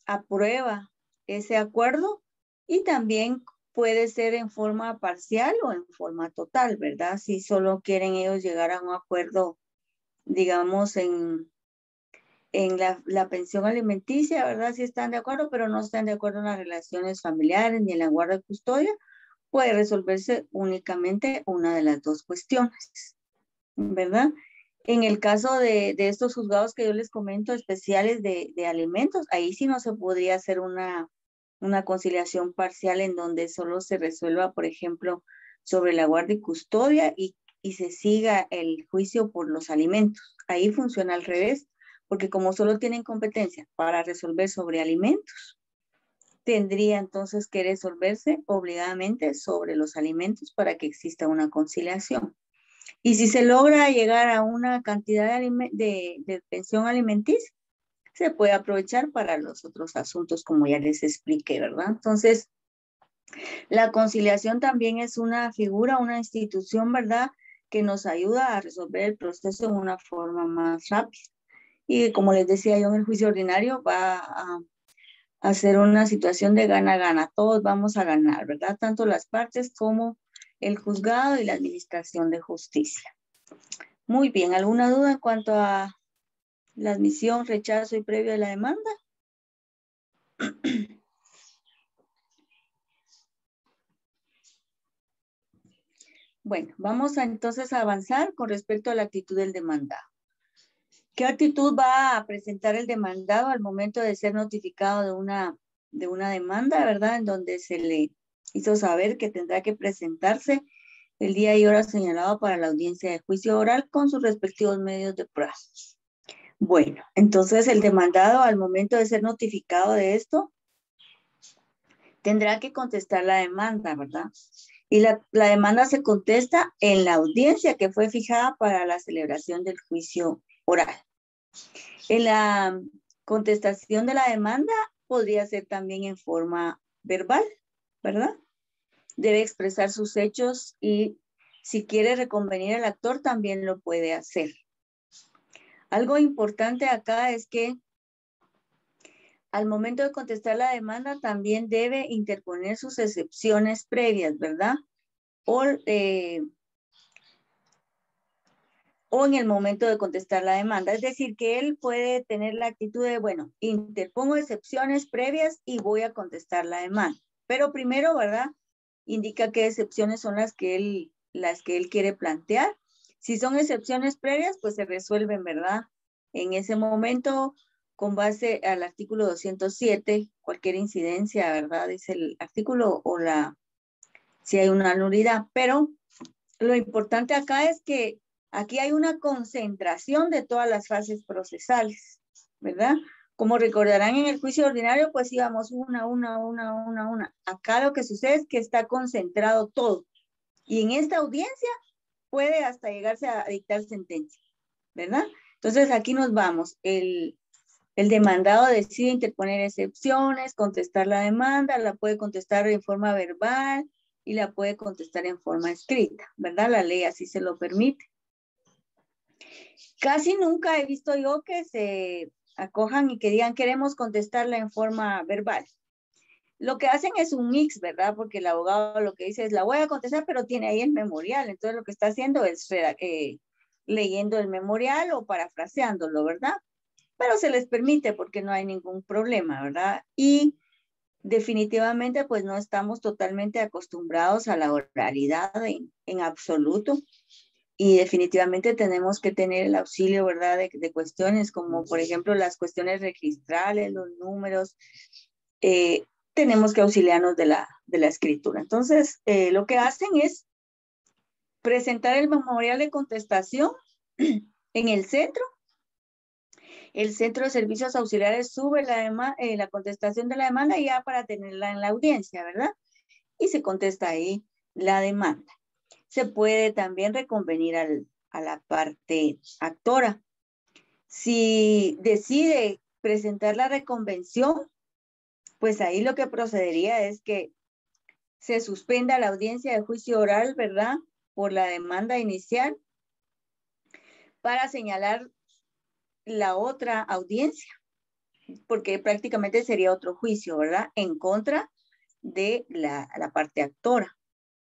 aprueba ese acuerdo y también puede ser en forma parcial o en forma total, ¿verdad? Si solo quieren ellos llegar a un acuerdo, digamos, en la pensión alimenticia, ¿verdad? Si están de acuerdo, pero no están de acuerdo en las relaciones familiares ni en la guarda y custodia, puede resolverse únicamente una de las dos cuestiones, ¿verdad? En el caso de estos juzgados que yo les comento, especiales de alimentos, ahí sí no se podría hacer una conciliación parcial en donde solo se resuelva, por ejemplo, sobre la guarda y custodia y se siga el juicio por los alimentos. Ahí funciona al revés, porque como solo tienen competencia para resolver sobre alimentos, tendría entonces que resolverse obligadamente sobre los alimentos para que exista una conciliación. Y si se logra llegar a una cantidad de pensión alimenticia, se puede aprovechar para los otros asuntos como ya les expliqué, ¿verdad? Entonces, La conciliación también es una figura, una institución, ¿verdad?, que nos ayuda a resolver el proceso de una forma más rápida. Y como les decía yo, en el juicio ordinario va a ser una situación de gana-gana. Todos vamos a ganar, ¿verdad? Tanto las partes como el juzgado y la administración de justicia. Muy bien, ¿alguna duda en cuanto a la admisión, rechazo y previo de la demanda? Bueno, vamos entonces a avanzar con respecto a la actitud del demandado. ¿Qué actitud va a presentar el demandado al momento de ser notificado de una demanda, verdad? En donde se le hizo saber que tendrá que presentarse el día y hora señalado para la audiencia de juicio oral con sus respectivos medios de prueba. Bueno, entonces el demandado al momento de ser notificado de esto tendrá que contestar la demanda, ¿verdad? Y la demanda se contesta en la audiencia que fue fijada para la celebración del juicio oral. En la contestación de la demanda podría ser también en forma verbal, ¿verdad? Debe expresar sus hechos y si quiere reconvenir al actor también lo puede hacer. Algo importante acá es que al momento de contestar la demanda también debe interponer sus excepciones previas, ¿verdad? O en el momento de contestar la demanda. Es decir, que él puede tener la actitud de, bueno, interpongo excepciones previas y voy a contestar la demanda. Pero primero, ¿verdad?, indica qué excepciones son las que él quiere plantear. Si son excepciones previas, pues se resuelven, ¿verdad? En ese momento, con base al artículo 207, cualquier incidencia, ¿verdad?, dice el artículo, o si hay una nulidad. Pero lo importante acá es que aquí hay una concentración de todas las fases procesales, ¿verdad? Como recordarán en el juicio ordinario, pues íbamos una. Acá lo que sucede es que está concentrado todo. Y en esta audiencia puede hasta llegarse a dictar sentencia, ¿verdad? Entonces aquí nos vamos. El demandado decide interponer excepciones, contestar la demanda, la puede contestar en forma verbal y la puede contestar en forma escrita, ¿verdad? La ley así se lo permite. Casi nunca he visto yo que se acojan y que digan queremos contestarla en forma verbal. Lo que hacen es un mix, ¿verdad? Porque el abogado lo que dice es la voy a contestar, pero tiene ahí el memorial. Entonces lo que está haciendo es leyendo el memorial o parafraseándolo, ¿verdad? Pero se les permite porque no hay ningún problema, ¿verdad? Y definitivamente pues no estamos totalmente acostumbrados a la oralidad en absoluto. Y definitivamente tenemos que tener el auxilio, ¿verdad?, de cuestiones como, por ejemplo, las cuestiones registrales, los números. Tenemos que auxiliarnos de la escritura. Entonces, lo que hacen es presentar el memorial de contestación en el centro. El Centro de Servicios Auxiliares sube la contestación de la demanda ya para tenerla en la audiencia, ¿verdad? Y se contesta ahí la demanda. Se puede también reconvenir a la parte actora. Si decide presentar la reconvención, pues ahí lo que procedería es que se suspenda la audiencia de juicio oral, ¿verdad?, por la demanda inicial para señalar la otra audiencia, porque prácticamente sería otro juicio, ¿verdad?, en contra de la parte actora.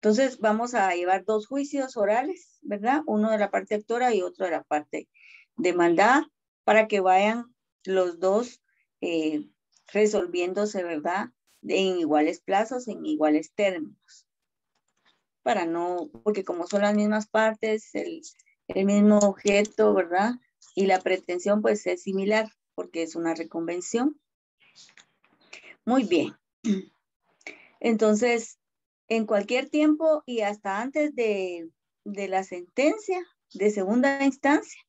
Entonces vamos a llevar dos juicios orales, ¿verdad? Uno de la parte actora y otro de la parte demandada para que vayan los dos resolviéndose, ¿verdad?, en iguales plazos, en iguales términos. Para no, porque como son las mismas partes, el mismo objeto, ¿verdad?, y la pretensión pues es similar porque es una reconvención. Muy bien. Entonces, en cualquier tiempo y hasta antes de la sentencia de segunda instancia,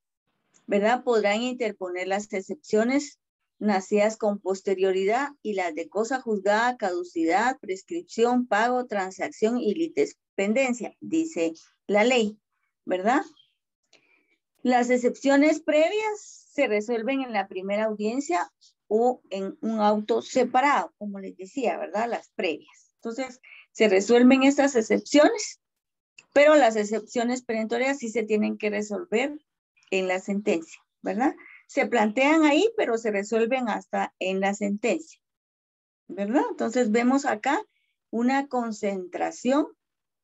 ¿verdad?, podrán interponer las excepciones nacidas con posterioridad y las de cosa juzgada, caducidad, prescripción, pago, transacción y litispendencia, dice la ley, ¿verdad? Las excepciones previas se resuelven en la primera audiencia o en un auto separado, como les decía, ¿verdad?, las previas. Entonces, Se resuelven estas excepciones, pero las excepciones perentorias sí se tienen que resolver en la sentencia, ¿verdad? Se plantean ahí, pero se resuelven hasta en la sentencia, ¿verdad? Entonces vemos acá una concentración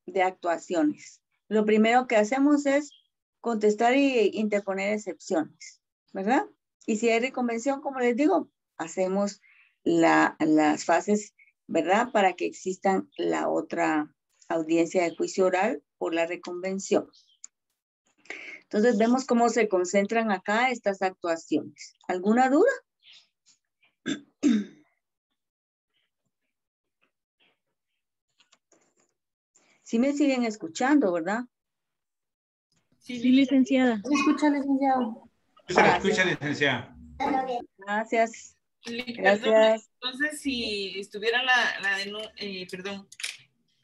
de actuaciones. Lo primero que hacemos es contestar y interponer excepciones, ¿verdad? Y si hay reconvención, como les digo, hacemos las fases, ¿verdad? Para que existan la otra audiencia de juicio oral por la reconvención. Entonces vemos cómo se concentran acá estas actuaciones. ¿Alguna duda? Sí me siguen escuchando, ¿verdad? Sí, licenciada. ¿Se escucha, licenciado? Se le escucha, licenciada. Gracias. Perdón, Gracias. entonces, si estuviera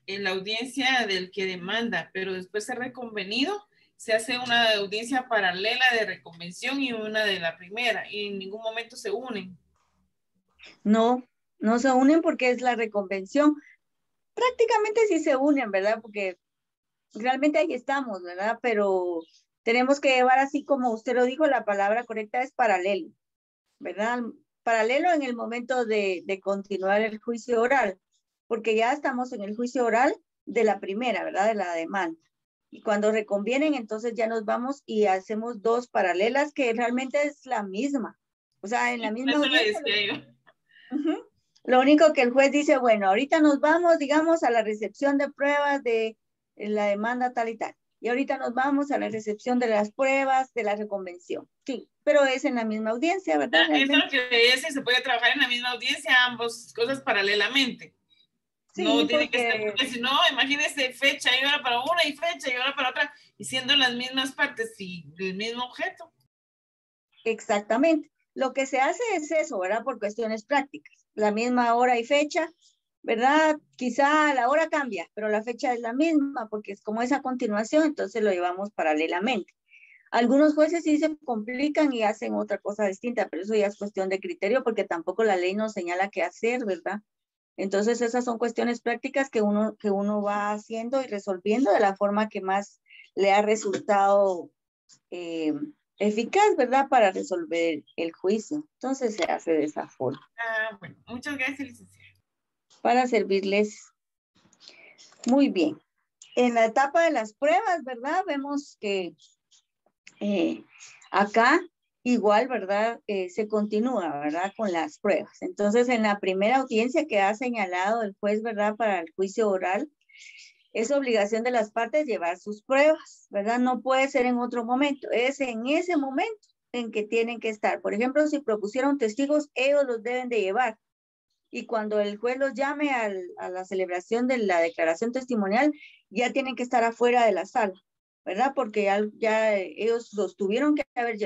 en la audiencia del que demanda, pero después se ha reconvenido, se hace una audiencia paralela de reconvención y una de la primera, y en ningún momento se unen. No, no se unen porque es la reconvención. Prácticamente sí se unen, ¿verdad? Porque realmente ahí estamos, ¿verdad? Pero tenemos que llevar así como usted lo dijo, la palabra correcta es paralelo, ¿verdad? Paralelo en el momento de continuar el juicio oral, porque ya estamos en el juicio oral de la primera, ¿verdad? De la demanda. Y cuando reconvienen, entonces ya nos vamos y hacemos dos paralelas que realmente es la misma. O sea, en la misma Eso audiencia. le decía yo. Lo único que el juez dice, bueno, ahorita nos vamos, digamos, a la recepción de pruebas de la demanda tal y tal. Y ahorita nos vamos a la recepción de las pruebas de la reconvención. Sí, pero es en la misma audiencia, ¿verdad? Eso es lo que es, se puede trabajar en la misma audiencia, ambas cosas paralelamente. Sí, no tiene que estar, porque porque si no, imagínese fecha y hora para una y fecha y hora para otra, y siendo las mismas partes y el mismo objeto. exactamente. Lo que se hace es eso, ¿verdad? Por cuestiones prácticas. La misma hora y fecha, ¿verdad? Quizá la hora cambia, pero la fecha es la misma, porque es como esa continuación, entonces lo llevamos paralelamente. Algunos jueces sí se complican y hacen otra cosa distinta, pero eso ya es cuestión de criterio, porque tampoco la ley nos señala qué hacer, ¿verdad? Entonces esas son cuestiones prácticas que uno va haciendo y resolviendo de la forma que más le ha resultado eficaz, ¿verdad? Para resolver el juicio. Entonces se hace de esa forma. Ah, bueno, muchas gracias, licenciada. Para servirles. Muy bien. En la etapa de las pruebas, ¿verdad? Vemos que acá igual, ¿verdad? Se continúa, ¿verdad? Con las pruebas. Entonces, en la primera audiencia que ha señalado el juez, ¿verdad? Para el juicio oral, es obligación de las partes llevar sus pruebas, ¿verdad? No puede ser en otro momento. Es en ese momento en que tienen que estar. Por ejemplo, si propusieron testigos, ellos los deben de llevar. Y cuando el juez los llame a la celebración de la declaración testimonial, ya tienen que estar afuera de la sala, ¿verdad? Porque ya ellos los tuvieron que haber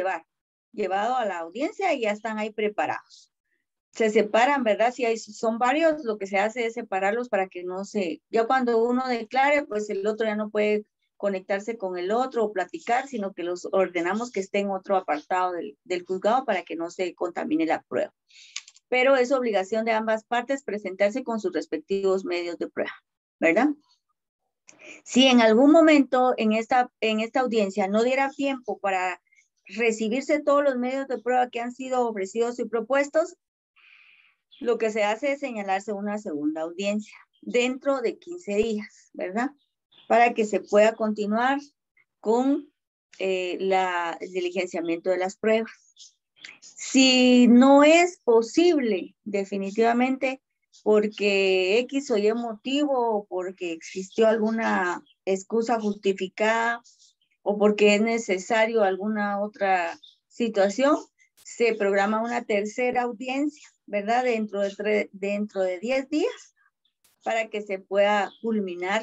llevado a la audiencia y ya están ahí preparados. Se separan, ¿verdad? Si son varios, lo que se hace es separarlos para que no ya cuando uno declare, pues el otro ya no puede conectarse con el otro o platicar, sino que los ordenamos que esté en otro apartado del juzgado para que no se contamine la prueba. Pero es obligación de ambas partes presentarse con sus respectivos medios de prueba, ¿verdad? Si en algún momento en esta audiencia no diera tiempo para recibirse todos los medios de prueba que han sido ofrecidos y propuestos, lo que se hace es señalarse una segunda audiencia dentro de 15 días, ¿verdad? Para que se pueda continuar con el diligenciamiento de las pruebas. Si no es posible, definitivamente, porque X o Y motivo, o porque existió alguna excusa justificada, o porque es necesario alguna otra situación, se programa una tercera audiencia, ¿verdad? Dentro de 10 días, para que se pueda culminar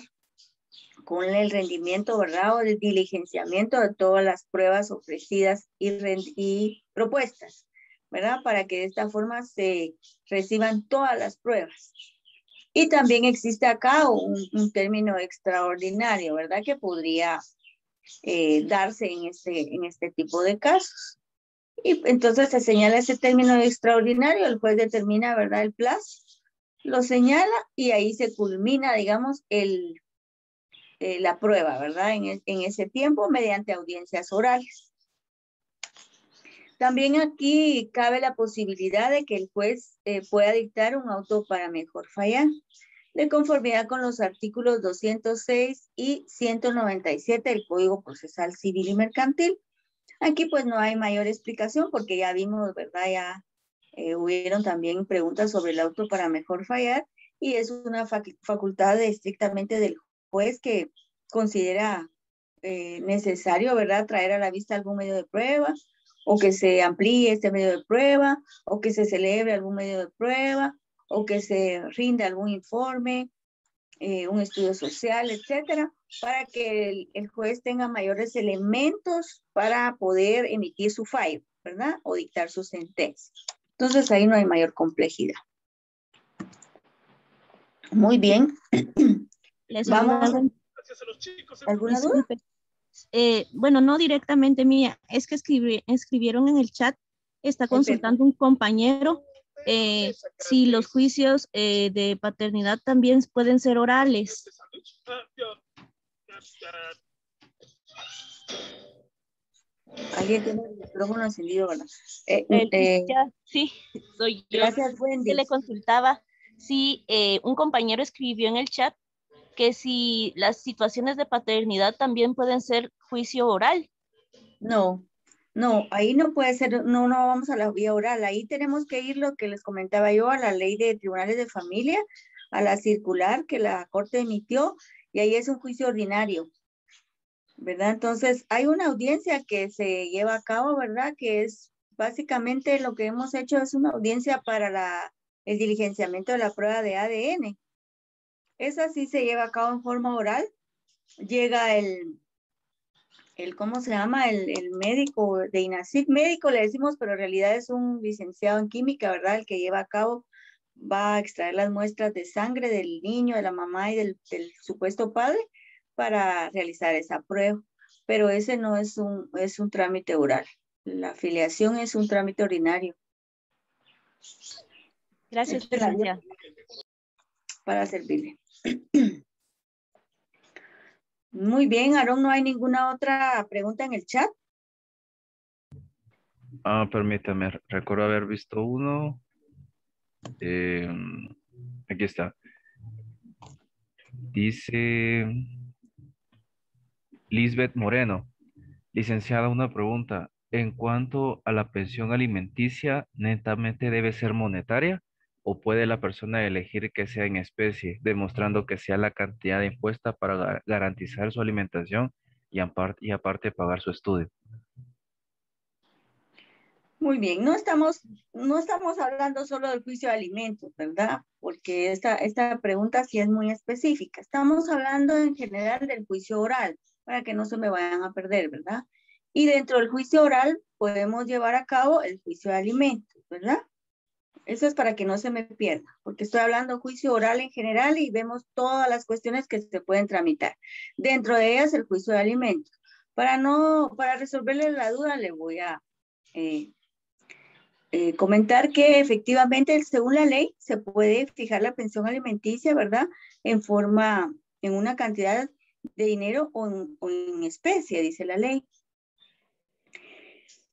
con el rendimiento, ¿verdad? O el diligenciamiento de todas las pruebas ofrecidas y propuestas, ¿verdad? Para que de esta forma se reciban todas las pruebas. Y también existe acá un término extraordinario, ¿verdad? Que podría darse en este tipo de casos. Y entonces se señala ese término extraordinario, el juez determina, ¿verdad? El plazo lo señala y ahí se culmina, digamos, la prueba, ¿verdad? En ese tiempo mediante audiencias orales. También aquí cabe la posibilidad de que el juez pueda dictar un auto para mejor fallar, de conformidad con los artículos 206 y 197 del Código Procesal Civil y Mercantil. Aquí pues no hay mayor explicación porque ya vimos, ¿verdad? Ya hubieron también preguntas sobre el auto para mejor fallar y es una facultad estrictamente del juez que considera necesario, ¿verdad? Traer a la vista algún medio de prueba o que se amplíe este medio de prueba o que se celebre algún medio de prueba o que se rinda algún informe, un estudio social, etcétera, para que el juez tenga mayores elementos para poder emitir su fallo, ¿verdad? O dictar su sentencia. Entonces ahí no hay mayor complejidad. Muy bien. Vamos. ¿Alguna duda? Bueno, no directamente mía, es que escribieron en el chat, está consultando un compañero si los juicios de paternidad también pueden ser orales. Alguien tiene el micrófono encendido, ¿verdad? Sí, soy yo. Gracias, Wendy. Que le consultaba si un compañero escribió en el chat que si las situaciones de paternidad también pueden ser juicio oral. No, ahí no puede ser, no vamos a la vía oral, ahí tenemos que ir lo que les comentaba yo, a la ley de tribunales de familia, a la circular que la Corte emitió, y ahí es un juicio ordinario, ¿verdad? Entonces, hay una audiencia que se lleva a cabo, ¿verdad? Que es básicamente lo que hemos hecho es una audiencia para el diligenciamiento de la prueba de ADN. Esa sí se lleva a cabo en forma oral. Llega ¿cómo se llama? El médico de INASIC, médico le decimos, pero en realidad es un licenciado en química, ¿verdad? El que lleva a cabo, va a extraer las muestras de sangre del niño, de la mamá y del supuesto padre para realizar esa prueba. Pero ese no es un trámite oral. La afiliación es un trámite ordinario. Gracias, licenciada. Para servirle. Muy bien, Aarón, ¿no hay ninguna otra pregunta en el chat? Permítame, recuerdo haber visto uno. Aquí está. Dice Lisbeth Moreno. Licenciada, una pregunta. En cuanto a la pensión alimenticia, ¿netamente debe ser monetaria o puede la persona elegir que sea en especie, demostrando que sea la cantidad impuesta para garantizar su alimentación y aparte pagar su estudio? Muy bien, no estamos hablando solo del juicio de alimentos, ¿verdad? Porque esta pregunta sí es muy específica. Estamos hablando en general del juicio oral, para que no se me vayan a perder, ¿verdad? Y dentro del juicio oral podemos llevar a cabo el juicio de alimentos, ¿verdad? Eso es para que no se me pierda, porque estoy hablando de juicio oral en general y vemos todas las cuestiones que se pueden tramitar. Dentro de ellas el juicio de alimentos. Para resolverle la duda le voy a comentar que efectivamente según la ley se puede fijar la pensión alimenticia, ¿verdad? En una cantidad de dinero o en especie, dice la ley.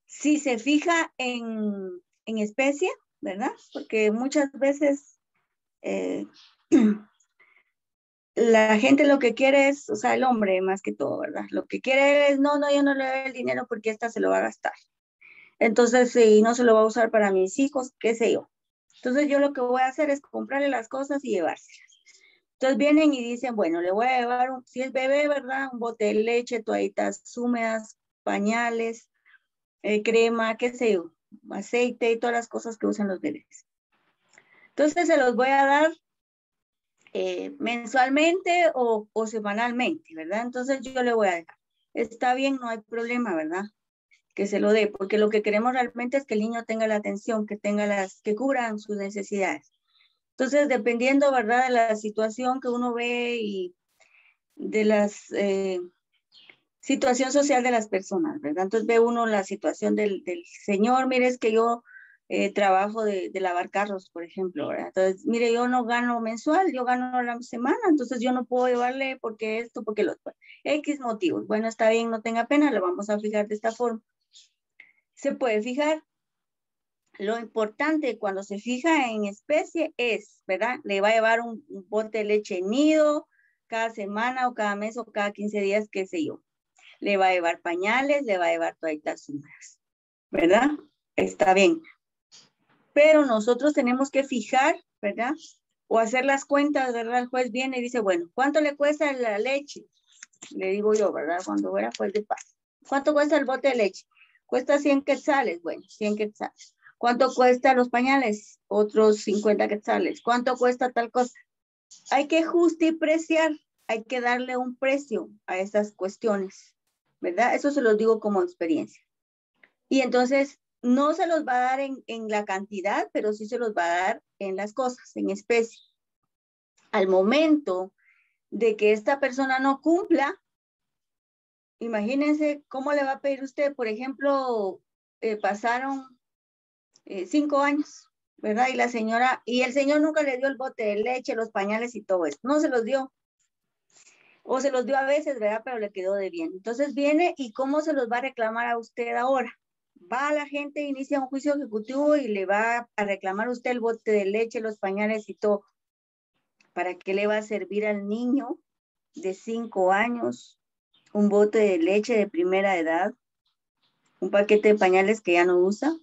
Si se fija en especie, ¿verdad? Porque muchas veces la gente lo que quiere es, o sea, el hombre más que todo, ¿verdad? Lo que quiere es, no, yo no le doy el dinero porque esta se lo va a gastar. Entonces, si no se lo va a usar para mis hijos, qué sé yo. Entonces, yo lo que voy a hacer es comprarle las cosas y llevárselas. Entonces, vienen y dicen, bueno, le voy a llevar, si es bebé, ¿verdad? Un bote de leche, toallitas húmedas, pañales, crema, qué sé yo, aceite y todas las cosas que usan los bebés. Entonces, se los voy a dar mensualmente o semanalmente, ¿verdad? Entonces, yo le voy a dejar. Está bien, no hay problema, ¿verdad? Que se lo dé, porque lo que queremos realmente es que el niño tenga la atención, que cubran sus necesidades. Entonces, dependiendo, ¿verdad?, de la situación que uno ve y de la situación social de las personas, ¿verdad? Entonces ve uno la situación del señor, mire, es que yo trabajo de lavar carros, por ejemplo, ¿verdad? Entonces, mire, yo no gano mensual, yo gano la semana, entonces yo no puedo llevarle porque esto, porque lo otro. X motivos. Bueno, está bien, no tenga pena, lo vamos a fijar de esta forma. Se puede fijar. Lo importante cuando se fija en especie es, ¿verdad? Le va a llevar un bote de leche nido cada semana o cada mes o cada 15 días, qué sé yo. Le va a llevar pañales, le va a llevar toallitas húmedas, ¿verdad? Está bien. Pero nosotros tenemos que fijar, ¿verdad? O hacer las cuentas, ¿verdad? El juez viene y dice, bueno, ¿cuánto le cuesta la leche? Le digo yo, ¿verdad? Cuando era juez de paz. ¿Cuánto cuesta el bote de leche? Cuesta 100 quetzales. Bueno, 100 quetzales. ¿Cuánto cuesta los pañales? Otros 50 quetzales. ¿Cuánto cuesta tal cosa? Hay que justipreciar, hay que darle un precio a esas cuestiones, ¿verdad? Eso se los digo como experiencia. Y entonces, no se los va a dar en la cantidad, pero sí se los va a dar en las cosas, en especie. Al momento de que esta persona no cumpla, imagínense cómo le va a pedir usted, por ejemplo, pasaron 5 años, ¿verdad? Y la señora, y el señor nunca le dio el bote de leche, los pañales y todo eso, no se los dio. O se los dio a veces, ¿verdad? Pero le quedó debiendo. Entonces viene y ¿cómo se los va a reclamar a usted ahora? Va la gente, inicia un juicio ejecutivo y le va a reclamar a usted el bote de leche, los pañales y todo. ¿Para qué le va a servir al niño de 5 años un bote de leche de primera edad? Un paquete de pañales que ya no usa,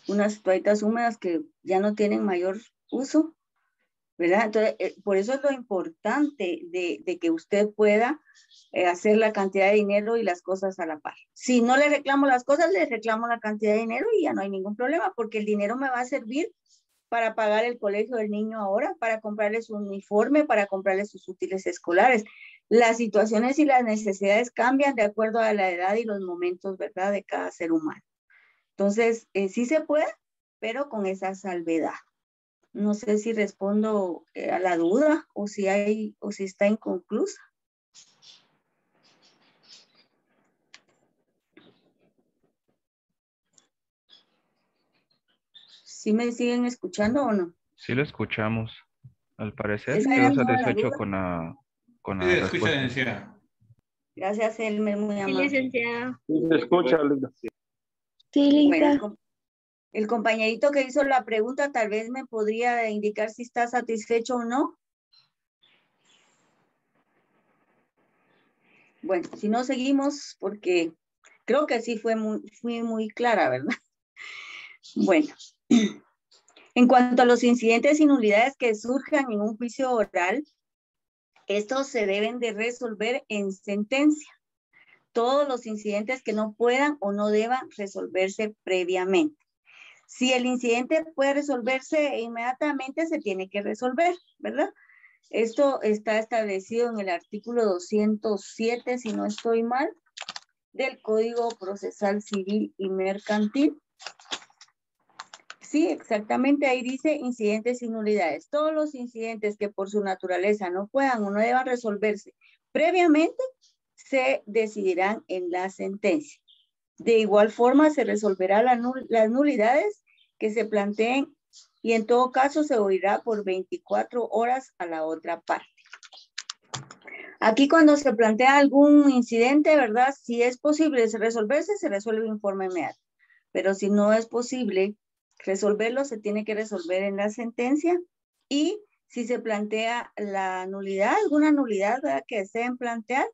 unas toallitas húmedas que ya no tienen mayor uso, ¿verdad? Entonces, por eso es lo importante de que usted pueda hacer la cantidad de dinero y las cosas a la par. Si no le reclamo las cosas, le reclamo la cantidad de dinero y ya no hay ningún problema, porque el dinero me va a servir para pagar el colegio del niño ahora, para comprarle su uniforme, para comprarle sus útiles escolares. Las situaciones y las necesidades cambian de acuerdo a la edad y los momentos, ¿verdad?, de cada ser humano. Entonces, sí se puede, pero con esa salvedad. No sé si respondo a la duda o si está inconclusa. ¿Sí me siguen escuchando o no? Sí lo escuchamos. Al parecer Esa quedó era toda la satisfecho duda. con Sí, la escucha, respuesta. licenciada. Gracias, Elmer, muy Sí, amable. licenciada. Se escucha, Linda. Sí, Bueno, el compañerito que hizo la pregunta tal vez me podría indicar si está satisfecho o no. Bueno, si no seguimos, porque creo que sí fue muy clara, ¿verdad? Bueno, en cuanto a los incidentes y nulidades que surjan en un juicio oral, estos se deben de resolver en sentencia. Todos los incidentes que no puedan o no deban resolverse previamente. Si el incidente puede resolverse inmediatamente, se tiene que resolver, ¿verdad? Esto está establecido en el artículo 207, si no estoy mal, del Código Procesal Civil y Mercantil. Sí, exactamente, ahí dice incidentes y nulidades. Todos los incidentes que por su naturaleza no puedan o no deban resolverse previamente, se decidirán en la sentencia. De igual forma, se resolverán las nulidades que se planteen y en todo caso se oirá por 24 horas a la otra parte. Aquí cuando se plantea algún incidente, ¿verdad? Si es posible resolverse, se resuelve en forma inmediata. Pero si no es posible resolverlo, se tiene que resolver en la sentencia. Y si se plantea la nulidad, alguna nulidad, ¿verdad?, que deseen plantear,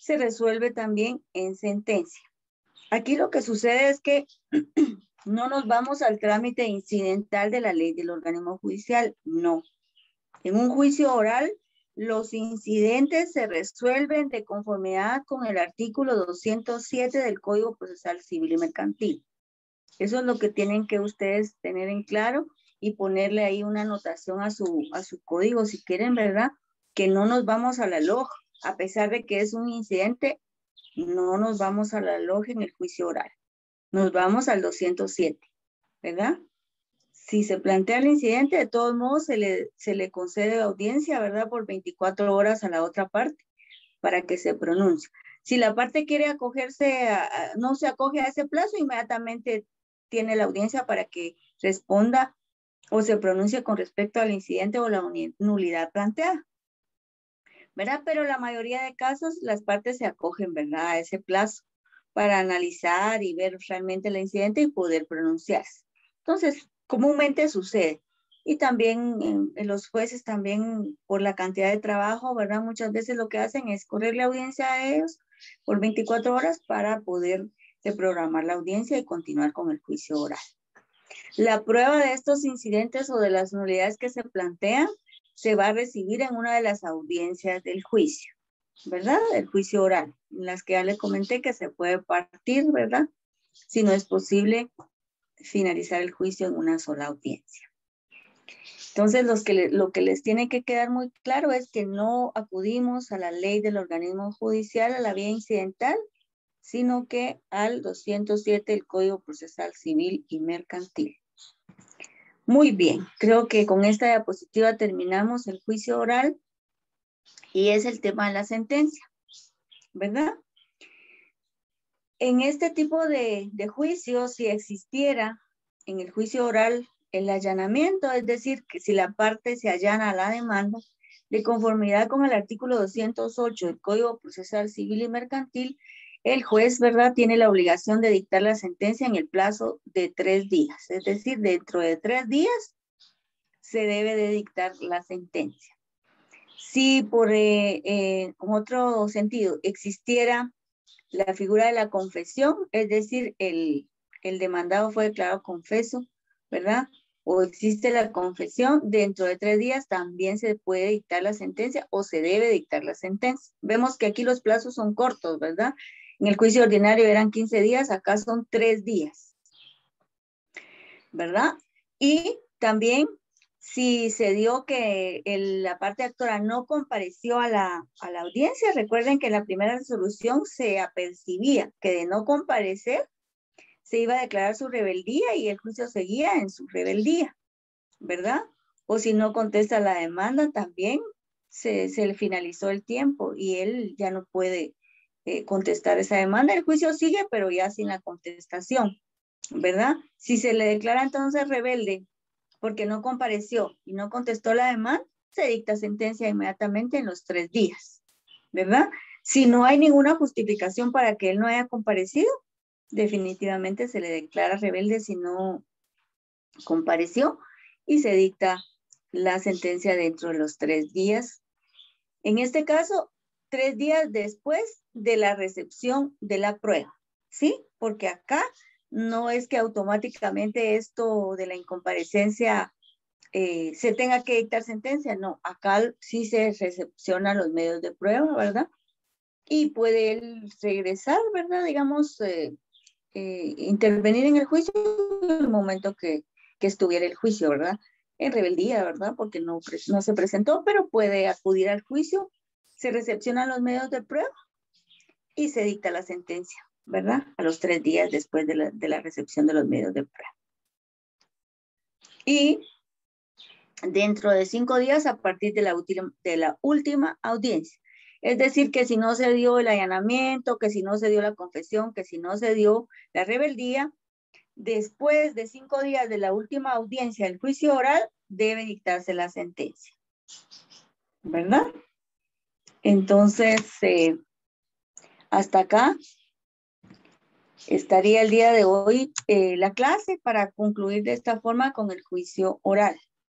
se resuelve también en sentencia. Aquí lo que sucede es que no nos vamos al trámite incidental de la ley del organismo judicial, no. En un juicio oral, los incidentes se resuelven de conformidad con el artículo 207 del Código Procesal Civil y Mercantil. Eso es lo que tienen que ustedes tener en claro y ponerle ahí una anotación a su código si quieren, ¿verdad? Que no nos vamos a la loj, a pesar de que es un incidente, no nos vamos a la loj en el juicio oral. Nos vamos al 207, ¿verdad? Si se plantea el incidente, de todos modos se le concede audiencia, ¿verdad? Por 24 horas a la otra parte para que se pronuncie. Si la parte quiere acogerse, no se acoge a ese plazo, inmediatamente tiene la audiencia para que responda o se pronuncie con respecto al incidente o la nulidad planteada, ¿verdad? Pero la mayoría de casos las partes se acogen, ¿verdad?, a ese plazo para analizar y ver realmente el incidente y poder pronunciarse. Entonces, comúnmente sucede. Y también los jueces también por la cantidad de trabajo, ¿verdad? Muchas veces lo que hacen es correr la audiencia a ellos por 24 horas para poder programar la audiencia y continuar con el juicio oral. La prueba de estos incidentes o de las nulidades que se plantean se va a recibir en una de las audiencias del juicio, ¿verdad? El juicio oral, en las que ya les comenté que se puede partir, ¿verdad? Si no es posible finalizar el juicio en una sola audiencia. Entonces, lo que les tiene que quedar muy claro es que no acudimos a la ley del organismo judicial, a la vía incidental, sino que al 207 del Código Procesal Civil y Mercantil. Muy bien, creo que con esta diapositiva terminamos el juicio oral y es el tema de la sentencia, ¿verdad? En este tipo de juicio, si existiera en el juicio oral el allanamiento, es decir, que si la parte se allana a la demanda, de conformidad con el artículo 208 del Código Procesal Civil y Mercantil, el juez, ¿verdad?, tiene la obligación de dictar la sentencia en el plazo de 3 días. Es decir, dentro de 3 días se debe de dictar la sentencia. Si por otro sentido existiera la figura de la confesión, es decir, el demandado fue declarado confeso, ¿verdad?, o existe la confesión, dentro de 3 días también se puede dictar la sentencia o se debe dictar la sentencia. Vemos que aquí los plazos son cortos, ¿verdad? En el juicio ordinario eran 15 días, acá son 3 días, ¿verdad? Y también si se dio que la parte actora no compareció a la audiencia, recuerden que en la primera resolución se apercibía que de no comparecer se iba a declarar su rebeldía y el juicio seguía en su rebeldía, ¿verdad? O si no contesta la demanda, también se le finalizó el tiempo y él ya no puede contestar esa demanda. El juicio sigue, pero ya sin la contestación, ¿verdad? Si se le declara entonces rebelde porque no compareció y no contestó la demanda, se dicta sentencia inmediatamente en los 3 días, ¿verdad? Si no hay ninguna justificación para que él no haya comparecido, definitivamente se le declara rebelde si no compareció y se dicta la sentencia dentro de los 3 días. En este caso, 3 días después de la recepción de la prueba, ¿sí? Porque acá no es que automáticamente esto de la incomparecencia se tenga que dictar sentencia, no, acá sí se recepcionan los medios de prueba, ¿verdad? Y puede él regresar, ¿verdad? Digamos, intervenir en el juicio en el momento que estuviera el juicio, ¿verdad? En rebeldía, ¿verdad? Porque no se presentó, pero puede acudir al juicio, se recepcionan los medios de prueba y se dicta la sentencia, ¿verdad? A los 3 días después de la recepción de los medios de prueba. Y dentro de 5 días a partir de la última audiencia. Es decir, que si no se dio el allanamiento, que si no se dio la confesión, que si no se dio la rebeldía, después de 5 días de la última audiencia del juicio oral, debe dictarse la sentencia, ¿verdad? Entonces, hasta acá estaría el día de hoy la clase para concluir de esta forma con el juicio oral.